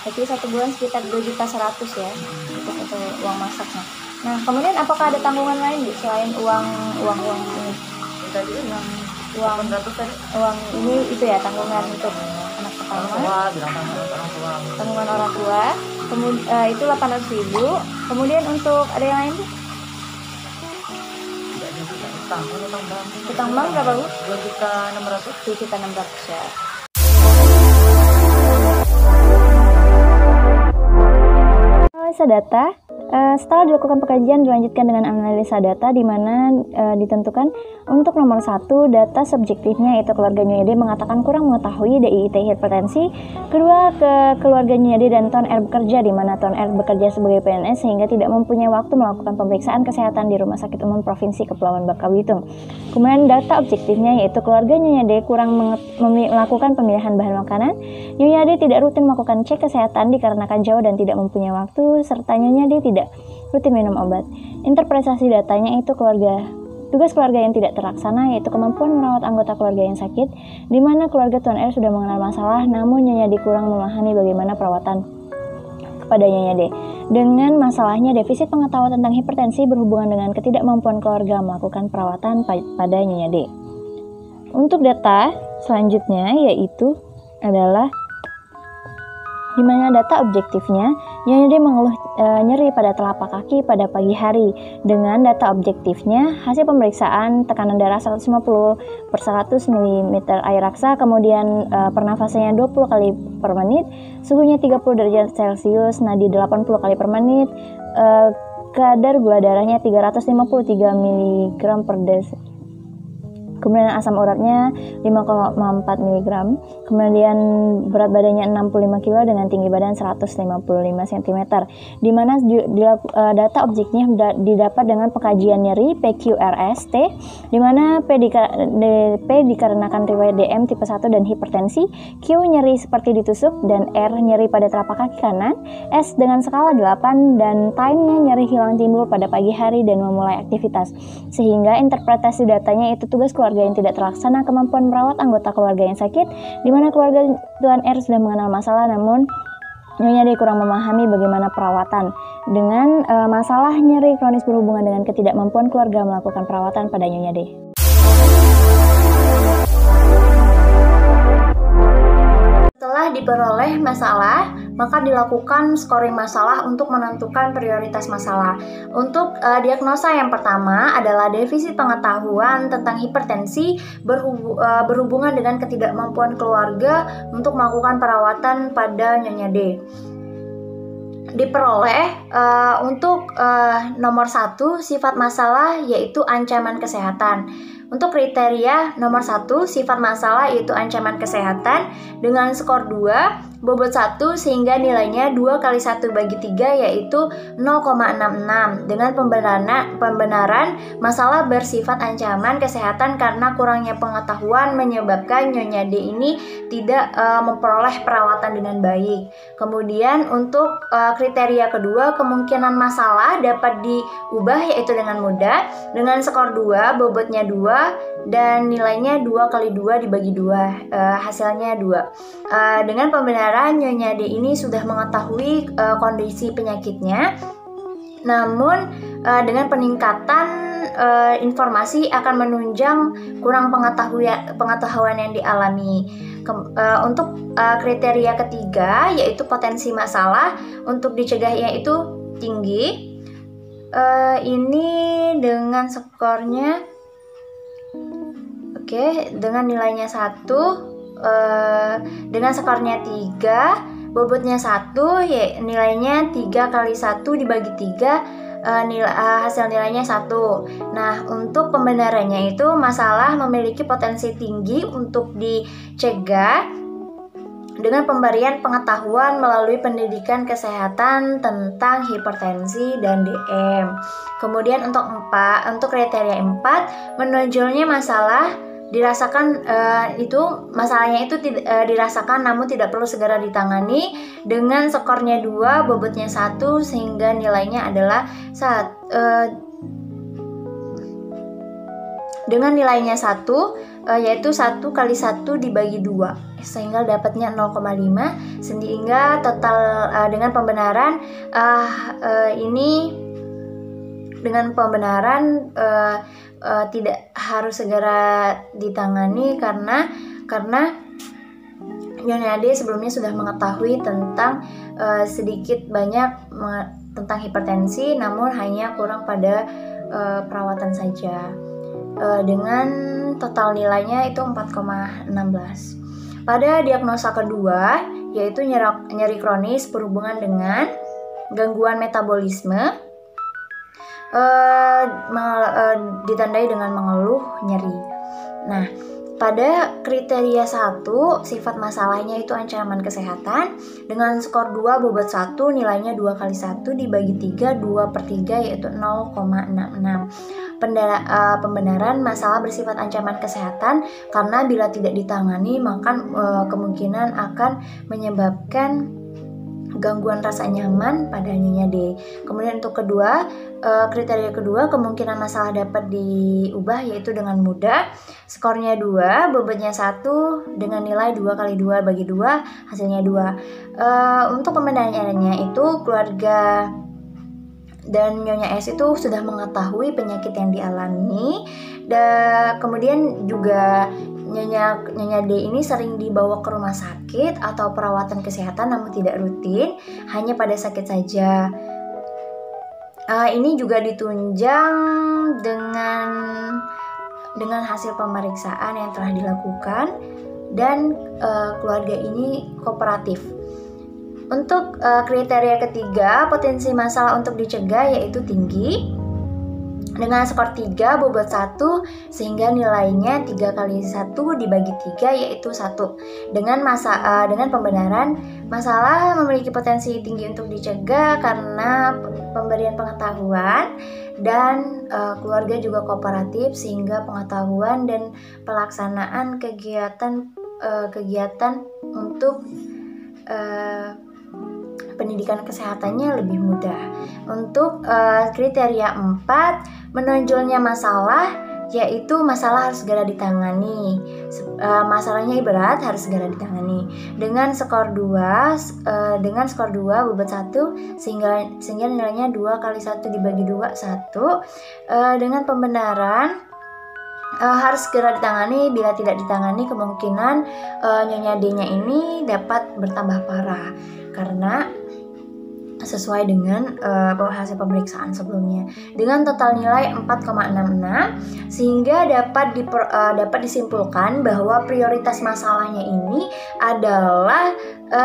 berarti 1 bulan sekitar 2.100.000 ya untuk uang masaknya. Nah, kemudian apakah ada tanggungan lain, Bu, selain uang ini? tadi yang Uang 800 tadi uang ini itu ya tanggungan untuk anak orang pertama, tua bilang orang tua tanggungan orang tua, kemudian itu 800.000. Kemudian untuk ada yang lain, Bu? tidak ada utang bank Utang bank berapa, Bu? 2.600.000 2.600.000 ya. Analisa data. Setelah dilakukan pengkajian, dilanjutkan dengan analisa data di mana ditentukan untuk nomor 1 data subjektifnya yaitu keluarga Nyonya D mengatakan kurang mengetahui DIIT hipertensi. Kedua, keluarga Nyonya D dan Tuan R bekerja di mana Tuan R bekerja sebagai PNS sehingga tidak mempunyai waktu melakukan pemeriksaan kesehatan di Rumah Sakit Umum Provinsi Kepulauan Bangka Belitung. Kemudian data objektifnya yaitu keluarga Nyonya D kurang melakukan pemilihan bahan makanan. Nyonya D tidak rutin melakukan cek kesehatan dikarenakan jauh dan tidak mempunyai waktu, serta Nyonya D tidak rutin minum obat. Interpretasi datanya itu tugas keluarga yang tidak terlaksana yaitu kemampuan merawat anggota keluarga yang sakit, di mana keluarga Tuan R sudah mengenal masalah namun Nyonya D kurang memahami bagaimana perawatan kepada Nyonya D. Dengan masalahnya defisit pengetahuan tentang hipertensi berhubungan dengan ketidakmampuan keluarga melakukan perawatan pada Nyonya D. Untuk data selanjutnya yaitu adalah di mana data objektifnya Nyonya D mengeluh nyeri pada telapak kaki pada pagi hari. Dengan data objektifnya hasil pemeriksaan tekanan darah 150 per 100 mm air raksa, kemudian pernafasannya 20 kali per menit, suhunya 30 derajat Celcius, nadi 80 kali per menit, kadar gula darahnya 353 mg per desi. Kemudian asam uratnya 5,4 mg, kemudian berat badannya 65 kg dengan tinggi badan 155 cm. Di mana data objeknya didapat dengan pengkajian nyeri PQRST, di mana P dikarenakan riwayat DM tipe 1 dan hipertensi, Q nyeri seperti ditusuk, dan R nyeri pada telapak kaki kanan, S dengan skala 8, dan time-nya nyeri hilang timbul pada pagi hari dan memulai aktivitas. Sehingga interpretasi datanya itu tugas keluarga yang tidak terlaksana, kemampuan merawat anggota keluarga yang sakit, di mana keluarga Tuan R sudah mengenal masalah namun Nyonya D kurang memahami bagaimana perawatan. Dengan masalah nyeri kronis berhubungan dengan ketidakmampuan keluarga melakukan perawatan pada Nyonya D. Setelah diperoleh masalah, maka dilakukan scoring masalah untuk menentukan prioritas masalah. Untuk diagnosa yang pertama adalah defisit pengetahuan tentang hipertensi berhubungan dengan ketidakmampuan keluarga untuk melakukan perawatan pada Nyonya D. Diperoleh untuk nomor 1 sifat masalah yaitu ancaman kesehatan. Untuk kriteria nomor 1 sifat masalah yaitu ancaman kesehatan dengan skor 2, bobot 1 sehingga nilainya 2 kali 1 bagi 3 yaitu 0,66 dengan pembenaran masalah bersifat ancaman kesehatan karena kurangnya pengetahuan menyebabkan Nyonya D ini tidak memperoleh perawatan dengan baik. Kemudian untuk kriteria kedua, kemungkinan masalah dapat diubah yaitu dengan mudah dengan skor 2, bobotnya 2 dan nilainya 2 kali 2 dibagi 2, hasilnya 2. Dengan pembenaran Nyonya D ini sudah mengetahui kondisi penyakitnya, namun dengan peningkatan informasi akan menunjang kurang pengetahuan yang dialami. Untuk kriteria ketiga yaitu potensi masalah untuk dicegahnya itu tinggi. Ini dengan skornya dengan nilainya 1, dengan skornya 3, bobotnya 1, nilainya 3 kali 1 dibagi 3, hasil nilainya 1. Nah, untuk pembenarannya itu masalah memiliki potensi tinggi untuk dicegah dengan pemberian pengetahuan melalui pendidikan kesehatan tentang hipertensi dan DM. Kemudian untuk kriteria 4, menonjolnya masalah dirasakan masalahnya itu dirasakan namun tidak perlu segera ditangani dengan skornya 2, bobotnya 1 sehingga nilainya adalah dengan nilainya 1 yaitu 1 kali 1 dibagi 2 sehingga dapatnya 0,5 sehingga total dengan pembenaran ini dengan pembenaran tidak harus segera ditangani karena Nyonya D sebelumnya sudah mengetahui tentang sedikit banyak tentang hipertensi namun hanya kurang pada perawatan saja. Dengan total nilainya itu 4,16. Pada diagnosa kedua yaitu nyeri kronis berhubungan dengan gangguan metabolisme ditandai dengan mengeluh nyeri. Nah, pada kriteria 1, sifat masalahnya itu ancaman kesehatan, dengan skor 2 bobot 1, nilainya 2 kali 1 dibagi 3, 2/3 yaitu 0,66. Pembenaran masalah bersifat ancaman kesehatan karena bila tidak ditangani maka kemungkinan akan menyebabkan gangguan rasa nyaman pada Nyonya D. Kemudian untuk kedua, kriteria kedua, kemungkinan masalah dapat diubah yaitu dengan mudah. Skornya 2, bobotnya 1 dengan nilai 2 kali 2 bagi 2, hasilnya 2. Untuk pembenarannya itu keluarga dan Nyonya S itu sudah mengetahui penyakit yang dialami, dan kemudian juga Nyonya D ini sering dibawa ke rumah sakit atau perawatan kesehatan namun tidak rutin, hanya pada sakit saja. Ini juga ditunjang dengan hasil pemeriksaan yang telah dilakukan dan keluarga ini kooperatif. Untuk kriteria ketiga, potensi masalah untuk dicegah yaitu tinggi dengan skor 3 bobot 1 sehingga nilainya 3 kali 1 dibagi 3 yaitu 1. Dengan pembenaran, masalah memiliki potensi tinggi untuk dicegah karena pemberian pengetahuan dan keluarga juga kooperatif sehingga pengetahuan dan pelaksanaan kegiatan untuk pendidikan kesehatannya lebih mudah. Untuk kriteria 4, menonjolnya masalah yaitu masalah harus segera ditangani. Masalahnya berat, harus segera ditangani. Dengan skor 2 bobot 1 sehingga nilainya 2 kali 1 dibagi 2 1. Dengan pembenaran harus segera ditangani. Bila tidak ditangani kemungkinan Nyonya D-nya ini dapat bertambah parah karena sesuai dengan hasil pemeriksaan sebelumnya. Dengan total nilai 4,66 sehingga dapat disimpulkan bahwa prioritas masalahnya ini adalah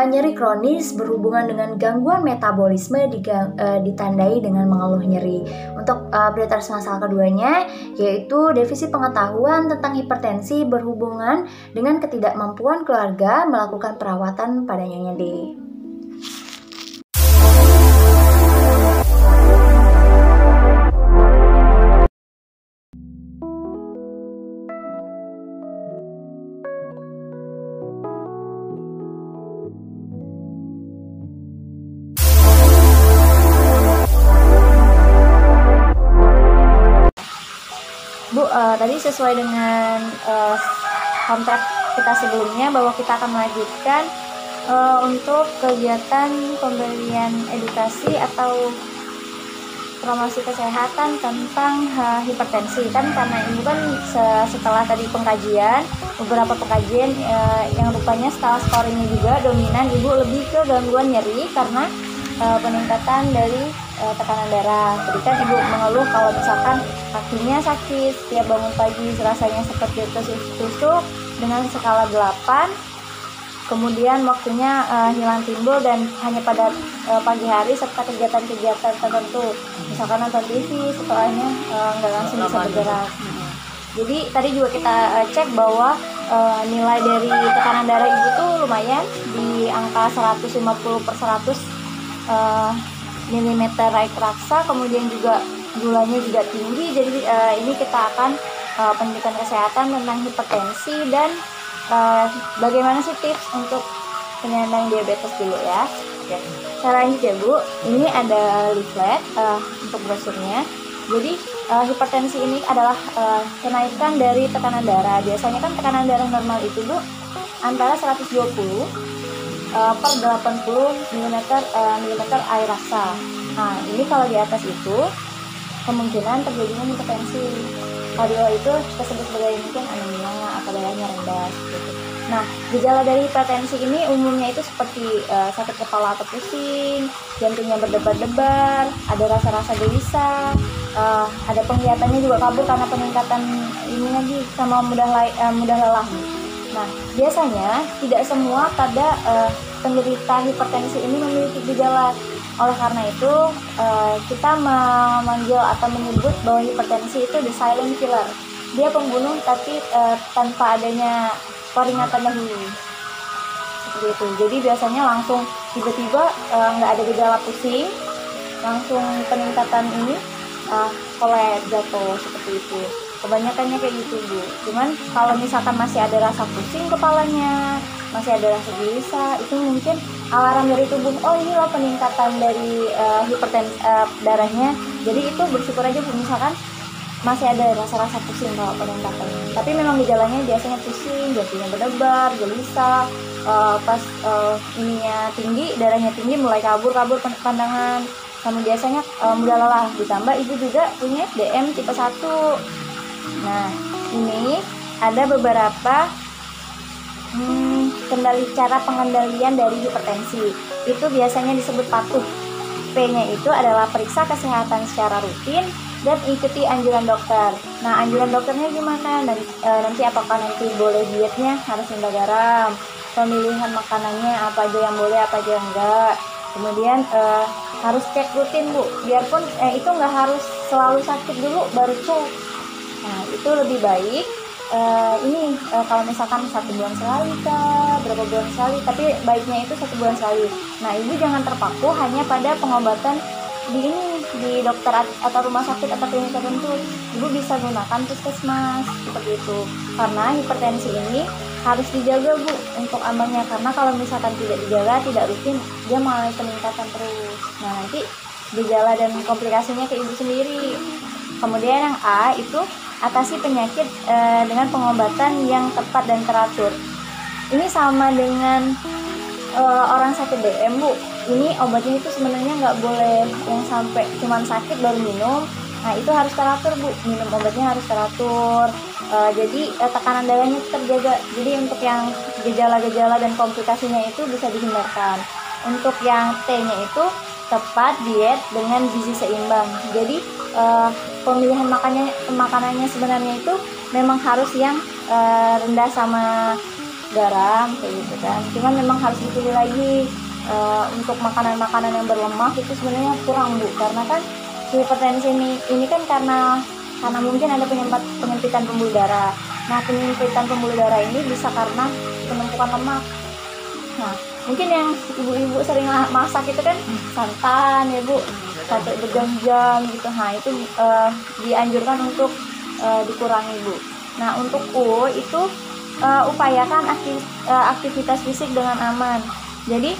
nyeri kronis berhubungan dengan gangguan metabolisme ditandai dengan mengeluh nyeri. Untuk prioritas masalah keduanya yaitu defisit pengetahuan tentang hipertensi berhubungan dengan ketidakmampuan keluarga melakukan perawatan pada Nyonya D. Bu, tadi sesuai dengan kontrak kita sebelumnya bahwa kita akan melanjutkan untuk kegiatan pemberian edukasi atau promosi kesehatan tentang hipertensi. Kan karena ini kan setelah tadi beberapa pengkajian yang rupanya setelah scoringnya juga dominan ibu lebih ke gangguan nyeri karena peningkatan dari tekanan darah. Jadi kan ibu mengeluh kalau misalkan kakinya sakit, setiap bangun pagi rasanya seperti tusuk-tusuk dengan skala 8. Kemudian waktunya hilang timbul dan hanya pada pagi hari serta kegiatan-kegiatan tertentu. Misalkan nonton TV, setelahnya nggak langsung bisa bergerak. Jadi tadi juga kita cek bahwa nilai dari tekanan darah ibu tuh lumayan di angka 150/100 mm raksa, kemudian juga gulanya juga tinggi. Jadi ini kita akan pendidikan kesehatan tentang hipertensi dan bagaimana sih tips untuk penyandang diabetes dulu ya. Oke. Cara lanjut ya Bu, ini ada leaflet untuk brosurnya. Jadi hipertensi ini adalah kenaikan dari tekanan darah. Biasanya kan tekanan darah normal itu Bu antara 120 per 80 mm air raksa. Nah ini kalau di atas itu kemungkinan terjadinya hipertensi. Kalau di bawah itu kita sebut sebagai mungkin anemia atau darahnya rendah gitu. Nah gejala dari hipertensi ini umumnya itu seperti sakit kepala atau pusing, jantungnya berdebar-debar, ada rasa-rasa gelisah, ada penglihatannya juga kabur karena peningkatan ini lagi sama mudah lelah. Nah, biasanya tidak semua pada penderita hipertensi ini memiliki gejala. Oleh karena itu kita memanggil atau menyebut bahwa hipertensi itu the silent killer. Dia pembunuh tapi tanpa adanya peringatan dahulu. Seperti itu. Jadi biasanya langsung tiba-tiba nggak ada gejala pusing, langsung peningkatan ini kolap jatuh seperti itu. Kebanyakannya kayak gitu Bu. Cuman kalau misalkan masih ada rasa pusing kepalanya, masih ada rasa gelisah, itu mungkin alarm dari tubuh, oh ini loh peningkatan dari hipertensi darahnya. Jadi itu bersyukur aja Bu, misalkan masih ada rasa-rasa pusing kalau peningkatan. Tapi memang gejalanya biasanya pusing, jantungnya berdebar, gelisah, pas ininya tinggi, darahnya tinggi, mulai kabur pandangan, sama biasanya mudah lelah. Ditambah ibu juga punya DM tipe 1. Nah, ini ada beberapa cara pengendalian dari hipertensi. Itu biasanya disebut patuh. P-nya itu adalah periksa kesehatan secara rutin dan ikuti anjuran dokter. Nah, anjuran dokternya gimana? Nanti apakah nanti boleh dietnya harus rendah garam, pemilihan makanannya apa aja yang boleh, apa aja yang enggak. Kemudian harus cek rutin Bu, biarpun itu nggak harus selalu sakit dulu baru cek. Nah, itu lebih baik kalau misalkan 1 bulan sekali kah, berapa bulan sekali, tapi baiknya itu 1 bulan sekali. Nah, ibu jangan terpaku hanya pada pengobatan di dokter atau rumah sakit atau klinik tertentu. Ibu bisa gunakan puskesmas seperti itu, karena hipertensi ini harus dijaga Bu untuk ambangnya, karena kalau misalkan tidak dijaga, tidak rutin, dia mengalami peningkatan terus. Nah, nanti gejala dan komplikasinya ke ibu sendiri. Kemudian yang A itu atasi penyakit dengan pengobatan yang tepat dan teratur. Ini sama dengan orang sakit DM Bu. Ini obatnya itu sebenarnya nggak boleh yang sampai cuman sakit baru minum. Nah, itu harus teratur Bu. Minum obatnya harus teratur. Jadi tekanan darahnya terjaga. Jadi untuk yang gejala-gejala dan komplikasinya itu bisa dihindarkan. Untuk yang T-nya itu tepat diet dengan gizi seimbang. Jadi pemilihan makanannya sebenarnya itu memang harus yang rendah sama garam kayak gitu kan. Cuman memang harus dipilih lagi. Untuk makanan-makanan yang berlemak itu sebenarnya kurang Bu, karena kan hipertensi ini kan karena mungkin ada penyempitan pembuluh darah. Nah, penyempitan pembuluh darah ini bisa karena penumpukan lemak. Nah, mungkin yang ibu-ibu sering masak itu kan santan ya Bu, sampai berjam-jam gitu. Nah, itu dianjurkan untuk dikurangi Bu. Nah, untuk U itu upayakan aktivitas fisik dengan aman. Jadi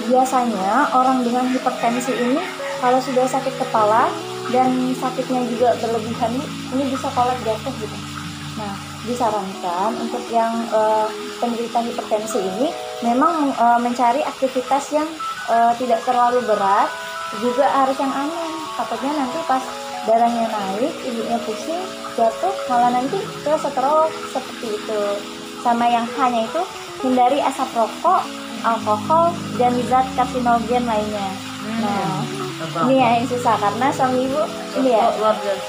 biasanya orang dengan hipertensi ini kalau sudah sakit kepala dan sakitnya juga berlebihan, ini bisa kolap jatuh gitu. Nah, disarankan untuk yang penderita hipertensi ini memang mencari aktivitas yang tidak terlalu berat, juga harus yang aman. Takutnya nanti pas darahnya naik, ibunya pusing, jatuh, malah nanti ke stroke seperti itu. Sama yang hanya itu, hindari asap rokok, alkohol, dan zat karsinogen lainnya. Nah, ini ya yang susah karena suami ibu ini ya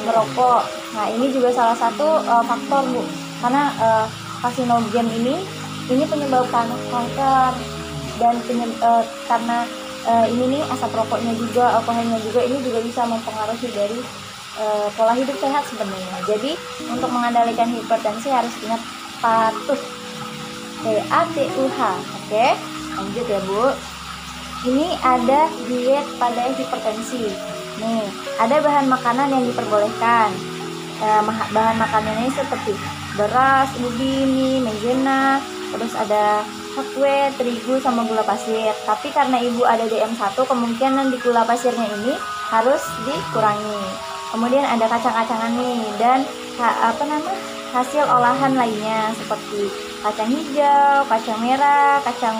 merokok. Nah, ini juga salah satu faktor Bu, karena karsinogen ini penyebab kanker, dan karena ini nih asap rokoknya juga, alkoholnya juga, ini juga bisa mempengaruhi dari pola hidup sehat sebenarnya. Jadi untuk mengendalikan hipertensi harus ingat patuh, PATUH. Oke, lanjut ya Bu. Ini ada diet pada hipertensi. Nih, ada bahan makanan yang diperbolehkan. Bahan makanannya seperti beras, ubi, mie, maizena, terus ada kue, terigu, sama gula pasir. Tapi karena ibu ada DM1, kemungkinan di gula pasirnya ini harus dikurangi. Kemudian ada kacang-kacangan nih, dan hasil olahan lainnya seperti kacang hijau, kacang merah, kacang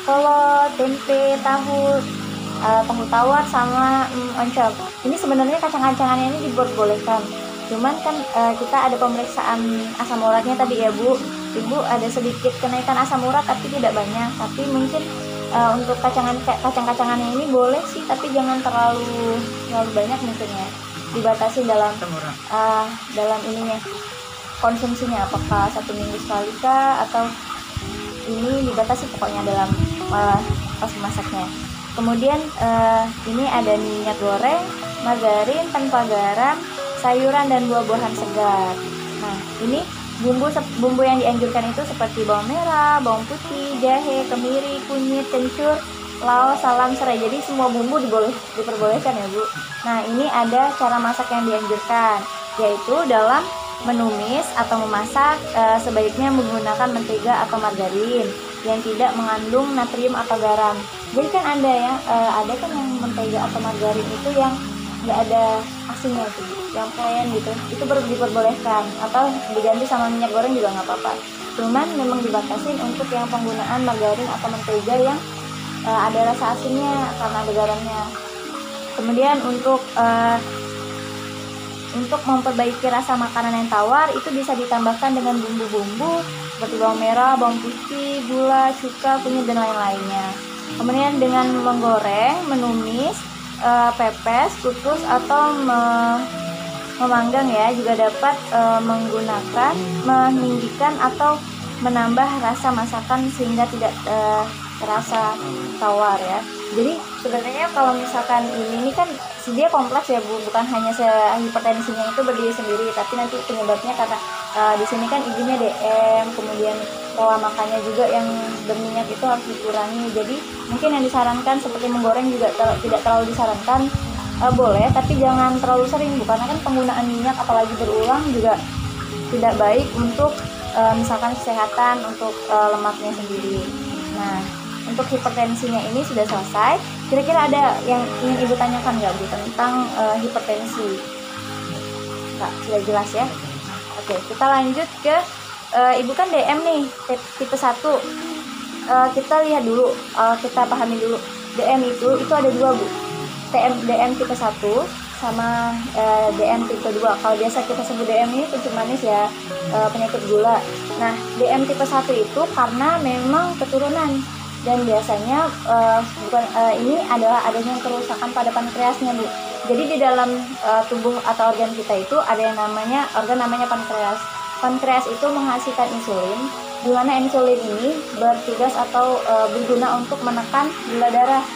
kolot, tempe, tahu tawar, sama oncom. Ini sebenarnya kacang-kacangannya ini diperbolehkan. Cuman kan kita ada pemeriksaan asam uratnya tadi ya Bu. Ibu ada sedikit kenaikan asam urat tapi tidak banyak. Tapi mungkin untuk kacang-kacangannya ini boleh sih, tapi jangan terlalu banyak mungkin ya. Dibatasi dalam ininya, konsumsinya, apakah 1 minggu sekali kah, atau ini dibatasi pokoknya dalam pas masaknya. Kemudian ini ada minyak goreng, margarin tanpa garam, sayuran dan buah-buahan segar. Nah, ini bumbu yang dianjurkan itu seperti bawang merah, bawang putih, jahe, kemiri, kunyit, kencur, laos, salam, serai. Jadi semua bumbu diperbolehkan ya Bu. Nah, ini ada cara masak yang dianjurkan, yaitu dalam menumis atau memasak sebaiknya menggunakan mentega atau margarin yang tidak mengandung natrium atau garam. Jadi kan ada ya, ada kan yang mentega atau margarin itu yang nggak ada asinnya itu, yang plain gitu, itu baru diperbolehkan, atau diganti sama minyak goreng juga nggak apa-apa. Cuman memang dibatasin untuk yang penggunaan margarin atau mentega yang ada rasa asinnya karena ada garamnya. Kemudian untuk memperbaiki rasa makanan yang tawar itu bisa ditambahkan dengan bumbu-bumbu seperti bawang merah, bawang putih, gula, cuka, kunyit dan lain-lainnya. Kemudian dengan menggoreng, menumis, pepes, kukus atau memanggang ya, juga dapat menggunakan, meninggikan atau menambah rasa masakan sehingga tidak terasa tawar ya. Jadi sebenarnya kalau misalkan ini kan dia kompleks ya Bu, bukan hanya hipertensinya itu berdiri sendiri, tapi nanti penyebabnya karena di sini kan ibunya DM, kemudian pola makannya juga yang berminyak itu harus dikurangi. Jadi mungkin yang disarankan seperti menggoreng juga tidak terlalu disarankan, boleh tapi jangan terlalu sering Bu, karena kan penggunaan minyak apalagi berulang juga tidak baik untuk misalkan kesehatan, untuk lemaknya sendiri. Nah, untuk hipertensinya ini sudah selesai. Kira-kira ada yang ingin Ibu tanyakan nggak Bu tentang hipertensi? Nggak, sudah jelas ya. Oke, kita lanjut ke Ibu kan DM nih, tipe 1. Kita lihat dulu, kita pahami dulu. DM itu ada dua Bu. DM tipe 1 sama DM tipe 2. Kalau biasa kita sebut DM ini pencet manis ya, penyakit gula. Nah, DM tipe 1 itu karena memang keturunan. Dan biasanya ini adalah adanya kerusakan pada pankreasnya Bu. Jadi di dalam tubuh atau organ kita itu ada yang namanya pankreas. Pankreas itu menghasilkan insulin, di mana insulin ini bertugas atau berguna untuk menekan gula darah.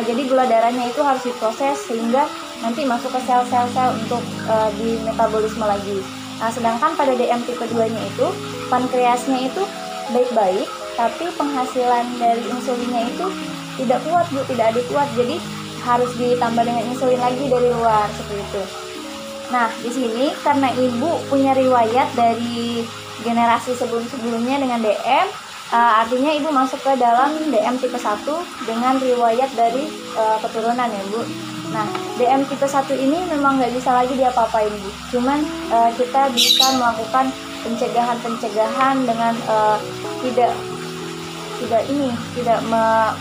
Jadi gula darahnya itu harus diproses sehingga nanti masuk ke sel-sel untuk di metabolisme lagi. Nah, sedangkan pada DM tipe 2-nya itu pankreasnya itu baik-baik, tapi penghasilan dari insulinnya itu tidak kuat Bu, tidak kuat. Jadi harus ditambah dengan insulin lagi dari luar seperti itu. Nah, di sini karena Ibu punya riwayat dari generasi sebelum-sebelumnya dengan DM, artinya Ibu masuk ke dalam DM tipe 1 dengan riwayat dari keturunan ya Bu. Nah, DM tipe 1 ini memang nggak bisa lagi diapa-apain Bu. Cuman kita bisa melakukan pencegahan dengan tidak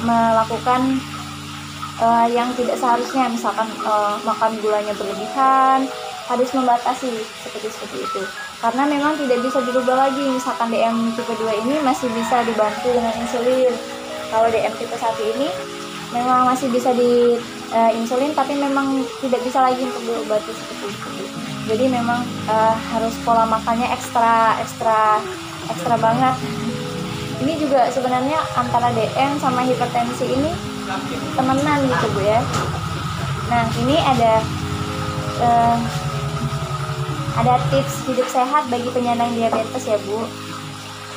melakukan yang tidak seharusnya, misalkan makan gulanya berlebihan, harus membatasi seperti itu. Karena memang tidak bisa dirubah lagi, misalkan DM tipe 2 ini masih bisa dibantu dengan insulin. Kalau DM tipe 1 ini memang masih bisa di insulin, tapi memang tidak bisa lagi untuk diobati seperti itu. Jadi memang harus pola makannya ekstra banget. Ini juga sebenarnya antara DM sama hipertensi ini temenan gitu Bu ya. Nah, ini ada tips hidup sehat bagi penyandang diabetes ya Bu.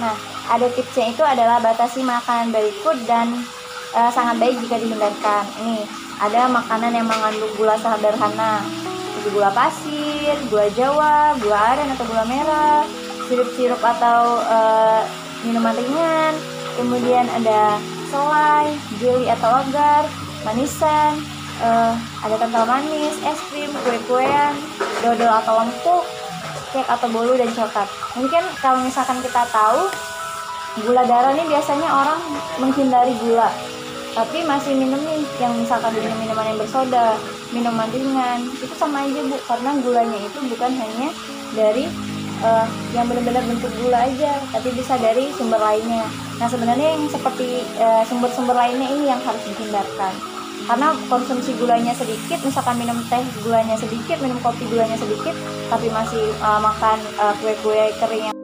Nah, ada tipsnya itu adalah batasi makanan berikut dan sangat baik jika dihindarkan. Ini ada makanan yang mengandung gula sederhana, seperti gula pasir, gula jawa, gula aren atau gula merah, sirup-sirup atau minuman ringan. Kemudian ada selai, jeli atau agar, manisan, ada kental manis, es krim, kue-kuean, dodol atau lempuk, kek atau bolu dan coklat. Mungkin kalau misalkan kita tahu gula darah ini biasanya orang menghindari gula, tapi masih minum nih yang misalkan minuman yang bersoda, minuman ringan, itu sama aja Bu, karena gulanya itu bukan hanya dari yang benar-benar bentuk gula aja, tapi bisa dari sumber lainnya. Nah, sebenarnya yang seperti sumber-sumber lainnya ini yang harus dihindarkan. Karena konsumsi gulanya sedikit, misalkan minum teh gulanya sedikit, minum kopi gulanya sedikit, tapi masih makan kue-kue kering yang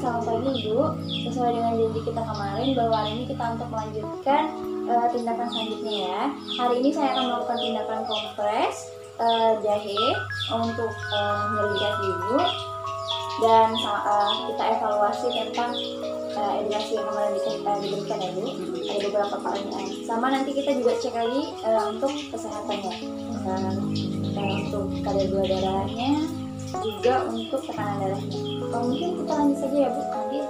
selamat pagi Ibu. Sesuai dengan janji kita kemarin bahwa hari ini kita untuk melanjutkan tindakan selanjutnya ya. Hari ini saya akan melakukan tindakan kompres jahe untuk nyeri kaki Ibu, dan kita evaluasi tentang edukasi yang kemarin diberikan ya Bu. Ada beberapa pertanyaan. Sama nanti kita juga cek lagi untuk kesehatannya, untuk kadar gula darahnya, juga untuk tekanan darahnya. Mungkin kita lanjut saja ya Bu. Nanti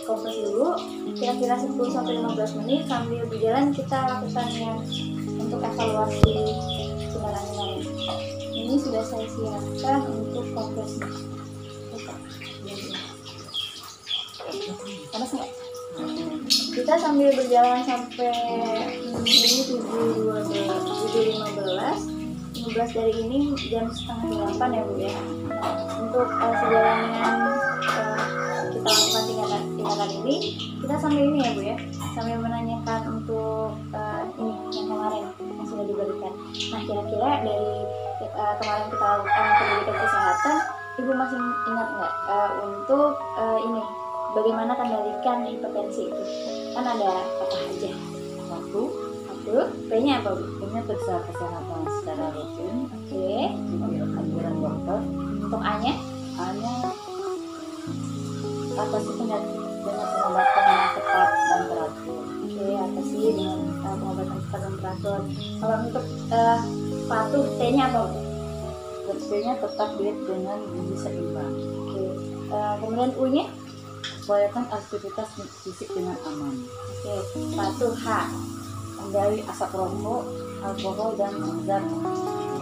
kompres dulu kira-kira 10-15 menit, sambil berjalan kita lakukan yang untuk evaluasi tindakan kemarin. Ini sudah saya siapkan untuk kompresnya. Panas nggak? Kita sambil berjalan sampai ini 7.15 dari ini jam setengah 8 ya Bu ya. Untuk sejalan dengan kita lakukan tindakan ini, kita sambil ini ya Bu ya, sambil menanyakan untuk ini yang kemarin yang sudah diberikan. Nah, kira-kira dari kemarin kita lakukan pendidikan kesehatan, Ibu masih ingat nggak untuk ini bagaimana kendalikan hipertensi itu? Kan ada apa aja? Satu, P-nya apa Bu? Punya periksa kesehatan secara rutin. Oke. Anjuran dokter. Untuk A-nya? A-nya atasi penyakit dengan pengobatan yang tepat dan teratur. Oke, atasi dengan pengobatan cepat dan teratur. Kalau untuk patuh, T-nya apa Bu? T-nya tetap diet dengan gizi seimbang. Oke. Kemudian U-nya? Upayakan aktivitas fisik dengan aman. Oke. Patuh, H. Hindari asap rokok, alkohol, dan zat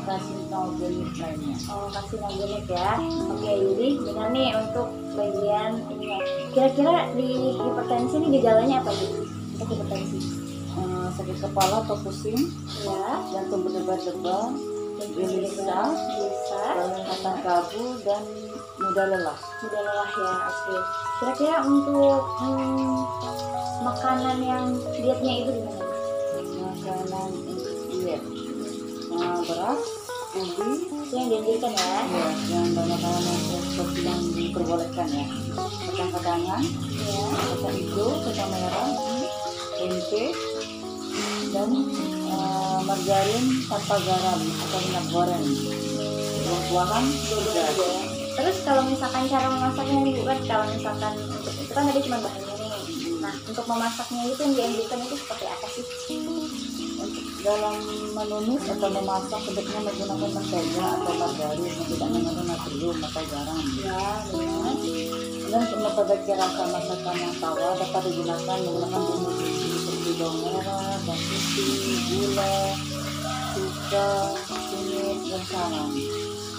karsinogenik lainnya. Oh, karsinogenik ya. Oke, jadi dengan nih untuk bagian ini ya. Kira-kira di hipertensi ini gejalanya apa Bu? Untuk hipertensi? Sakit kepala atau pusing, Ya. jantung berdebar-debar, gelisah, kelihatan kabur, dan mudah lelah. Mudah lelah ya. Oke. Kira-kira untuk makanan yang dietnya itu gimana? Makanan diet, beras, ubi, Itu yang dianjurkan ya. ya, dan banyak makanan seperti yang diperbolehkan ya. Kacang-kacangan, Ya. kacang hijau, kacang merah, tempe, dan margarin tanpa garam atau minyak goreng. Buah-buahan juga. Terus kalau misalkan cara memasaknya nih Bu, kan kalau misalkan untuk itu kan tadi cuma bahannya nih. Nah, untuk memasaknya itu yang dianjurkan itu seperti apa sih? Untuk dalam menumis atau memasak sebaiknya menggunakan mentega atau margarin yang tidak mengandung natrium atau garam. Ya, benar. Dan untuk memperbaiki rasa masakan yang tawa dapat digunakan menggunakan bumbu-bumbu seperti bawang merah, bawang putih, gula, cuka, kunyit, dan salam.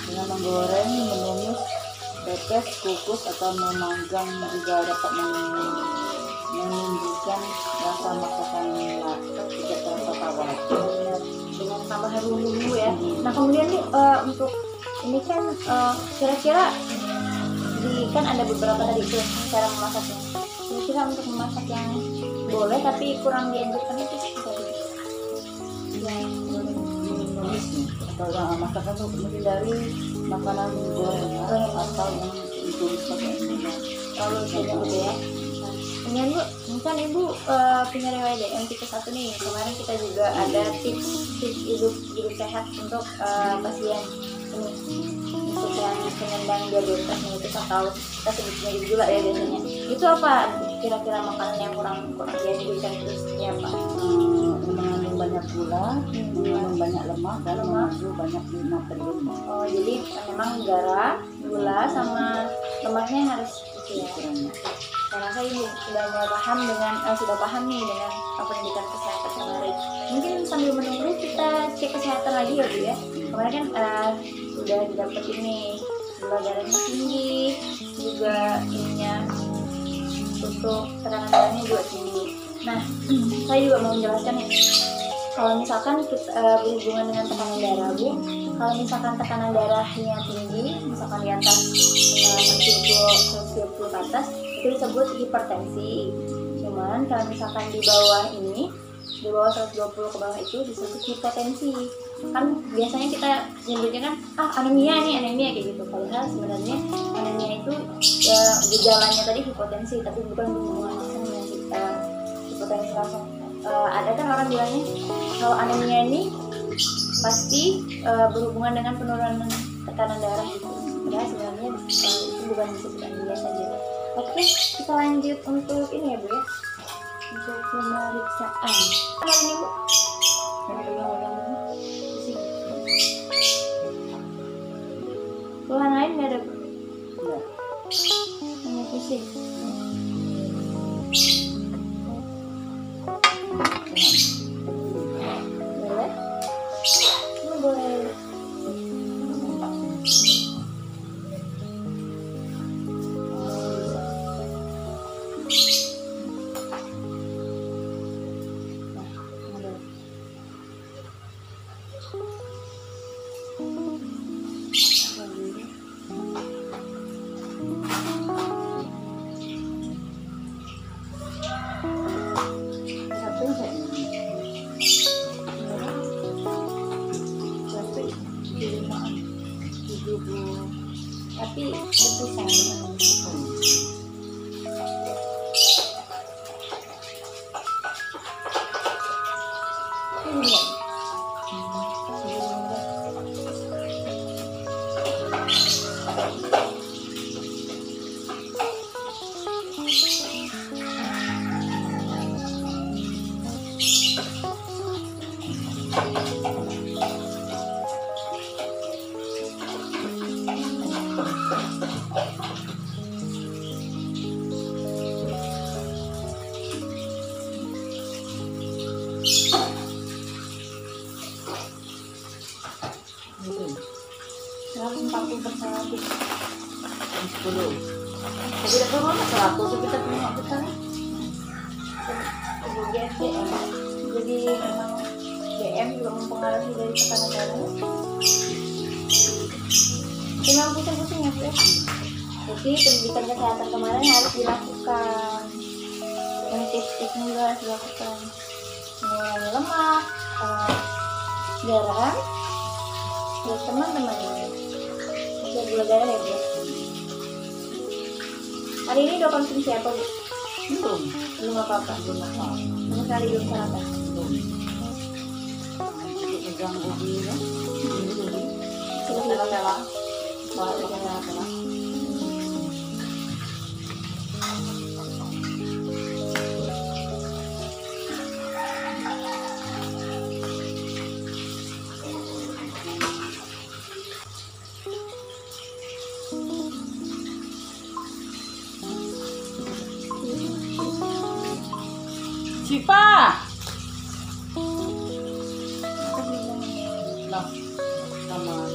Dengan menggoreng, menumis, pepes, kukus, atau memanggang juga dapat menimbulkan rasa masakan yang tidak terasa tawar. Dengan tambahan bumbu ya. Nah, kemudian nih untuk ini kan kira-kira kan ada beberapa tadi tuh cara memasaknya. Kira-kira untuk memasak yang boleh tapi kurang dianjurkan itu seperti apa? Yang Menumis nih, atau masakan itu menghindari makanan gorengan atau yang ditumis pakai minyak. terlalu banyak gitu ya. Nah, kemudian Bu, mungkin Ibu punya riwayat yang tipe 1 nih. Kemarin kita juga ada tips hidup sehat untuk pasien ini untuk yang penyandang diabetes mellitus atau kita sebutnya gula ya biasanya. Itu apa kira-kira makanan yang kurang dianjurkan itu seperti apa? Mengandung banyak gula, mengandung banyak lemak, dan mengandung banyak natrium. Oh, jadi memang garam, gula sama lemaknya harus itu ya. Saya rasa Ibu sudah mulai paham sudah paham nih dengan pendidikan kesehatan kemarin. Mungkin sambil menunggu kita cek kesehatan lagi ya Bu ya. Kemarin kan sudah didapat ini gula darahnya tinggi, juga ininya untuk tekanan darahnya juga tinggi. Nah, saya juga mau menjelaskan nih, kalau misalkan kita berhubungan dengan tekanan darah Bu, kalau misalkan tekanan darahnya tinggi, misalkan di atas 120 ke atas, itu disebut hipertensi. Cuman kalau misalkan di bawah ini, di bawah 120 ke bawah itu disebut hipotensi. Kan biasanya kita nyebutnya kan anemia nih, anemia kayak gitu. Padahal sebenarnya anemia itu gejalanya tadi hipotensi, tapi bukan berhubungan langsung dengan hipotensi langsung. Ada kan orang bilangnya kalau anemia ini pasti berhubungan dengan penurunan tekanan darah gitu. Padahal sebenarnya itu bukan disebut anemia saja. Oke, kita lanjut untuk ini ya Bu ya, untuk pemeriksaan. Apa ini Bu? Keluhan lain nggak ada Bu? Enggak. Hanya pusing. Boleh? Ini boleh. Tapi berpisah dengan ini. Persatu. 10. Jadi dapat mana 100 kita punya kita. Jadi memang BM juga mempengaruhi dari tekanan darah. Memang pusing-pusing ya Bu ya. Jadi pendidikan kesehatan kemarin harus dilakukan. Yang tips-tipsnya juga harus dilakukan. Mengurangi lemak, garam, buat teman-teman ini. Dan gula darah ya Bu. Hari ini udah konsumsi apa Bu? Belum apa-apa. Sama sekali belum sarapan. Megang ubi ya. Tela-tela. Tela-tela. Sipa. Nah, taman.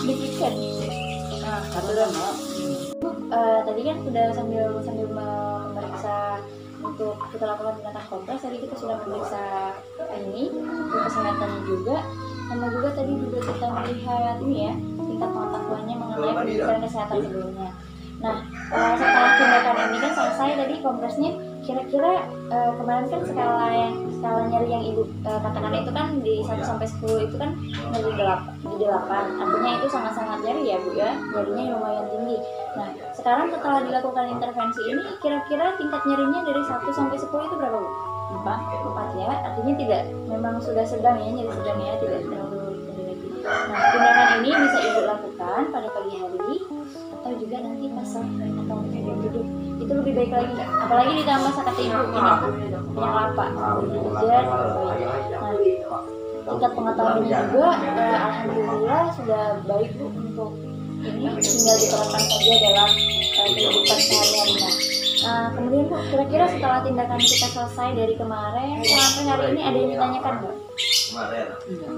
Deg-degan. Nah, satu dan Tadi kan sudah sambil memeriksa untuk kita lakukan tindakan kompres. Tadi kita sudah memeriksa ini untuk kesehatannya juga, sama juga tadi juga kita melihat ini ya tingkat pengetahuannya mengenai pendidikan kesehatan sebelumnya. Nah, setelah tindakan ini kan selesai tadi kompresnya, kira-kira kemarin kan skala nyeri yang ibu katakan itu kan di 1 sampai 10 itu kan nyeri 8, artinya itu sangat-sangat nyeri ya Bu ya, nyerinya lumayan tinggi. Nah, sekarang setelah dilakukan intervensi ini, kira-kira tingkat nyerinya dari 1 sampai 10 itu berapa Bu? 4 ya, artinya tidak, memang sudah sedang ya, nyeri sedang ya, tidak terlalu nyeri lagi. Nah, tindakan ini bisa ibu lakukan pada pagi hari atau juga nanti pas sore atau ketika tidur, itu lebih baik lagi, apalagi ditambah kata ibu ini punya kelapa kemudian nah, tingkat pengetahuannya juga alhamdulillah sudah baik Bu untuk ini, tinggal diterapkan saja dalam kehidupan sehari-hari. Kemudian Bu, kira-kira setelah tindakan kita selesai dari kemarin sampai hari ini ada yang ditanyakan nggak?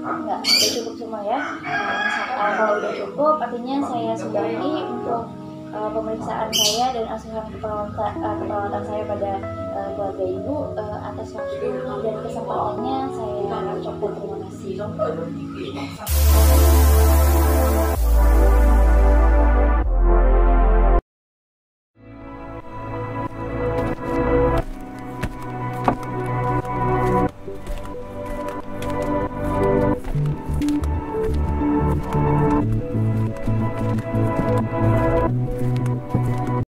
Enggak, udah cukup semua ya. Kalau udah cukup, artinya saya sudahi untuk pemeriksaan saya dan asuhan keperawatan saya pada keluarga Ibu. Atas waktu dan kesempatannya saya ucapkan terima kasih.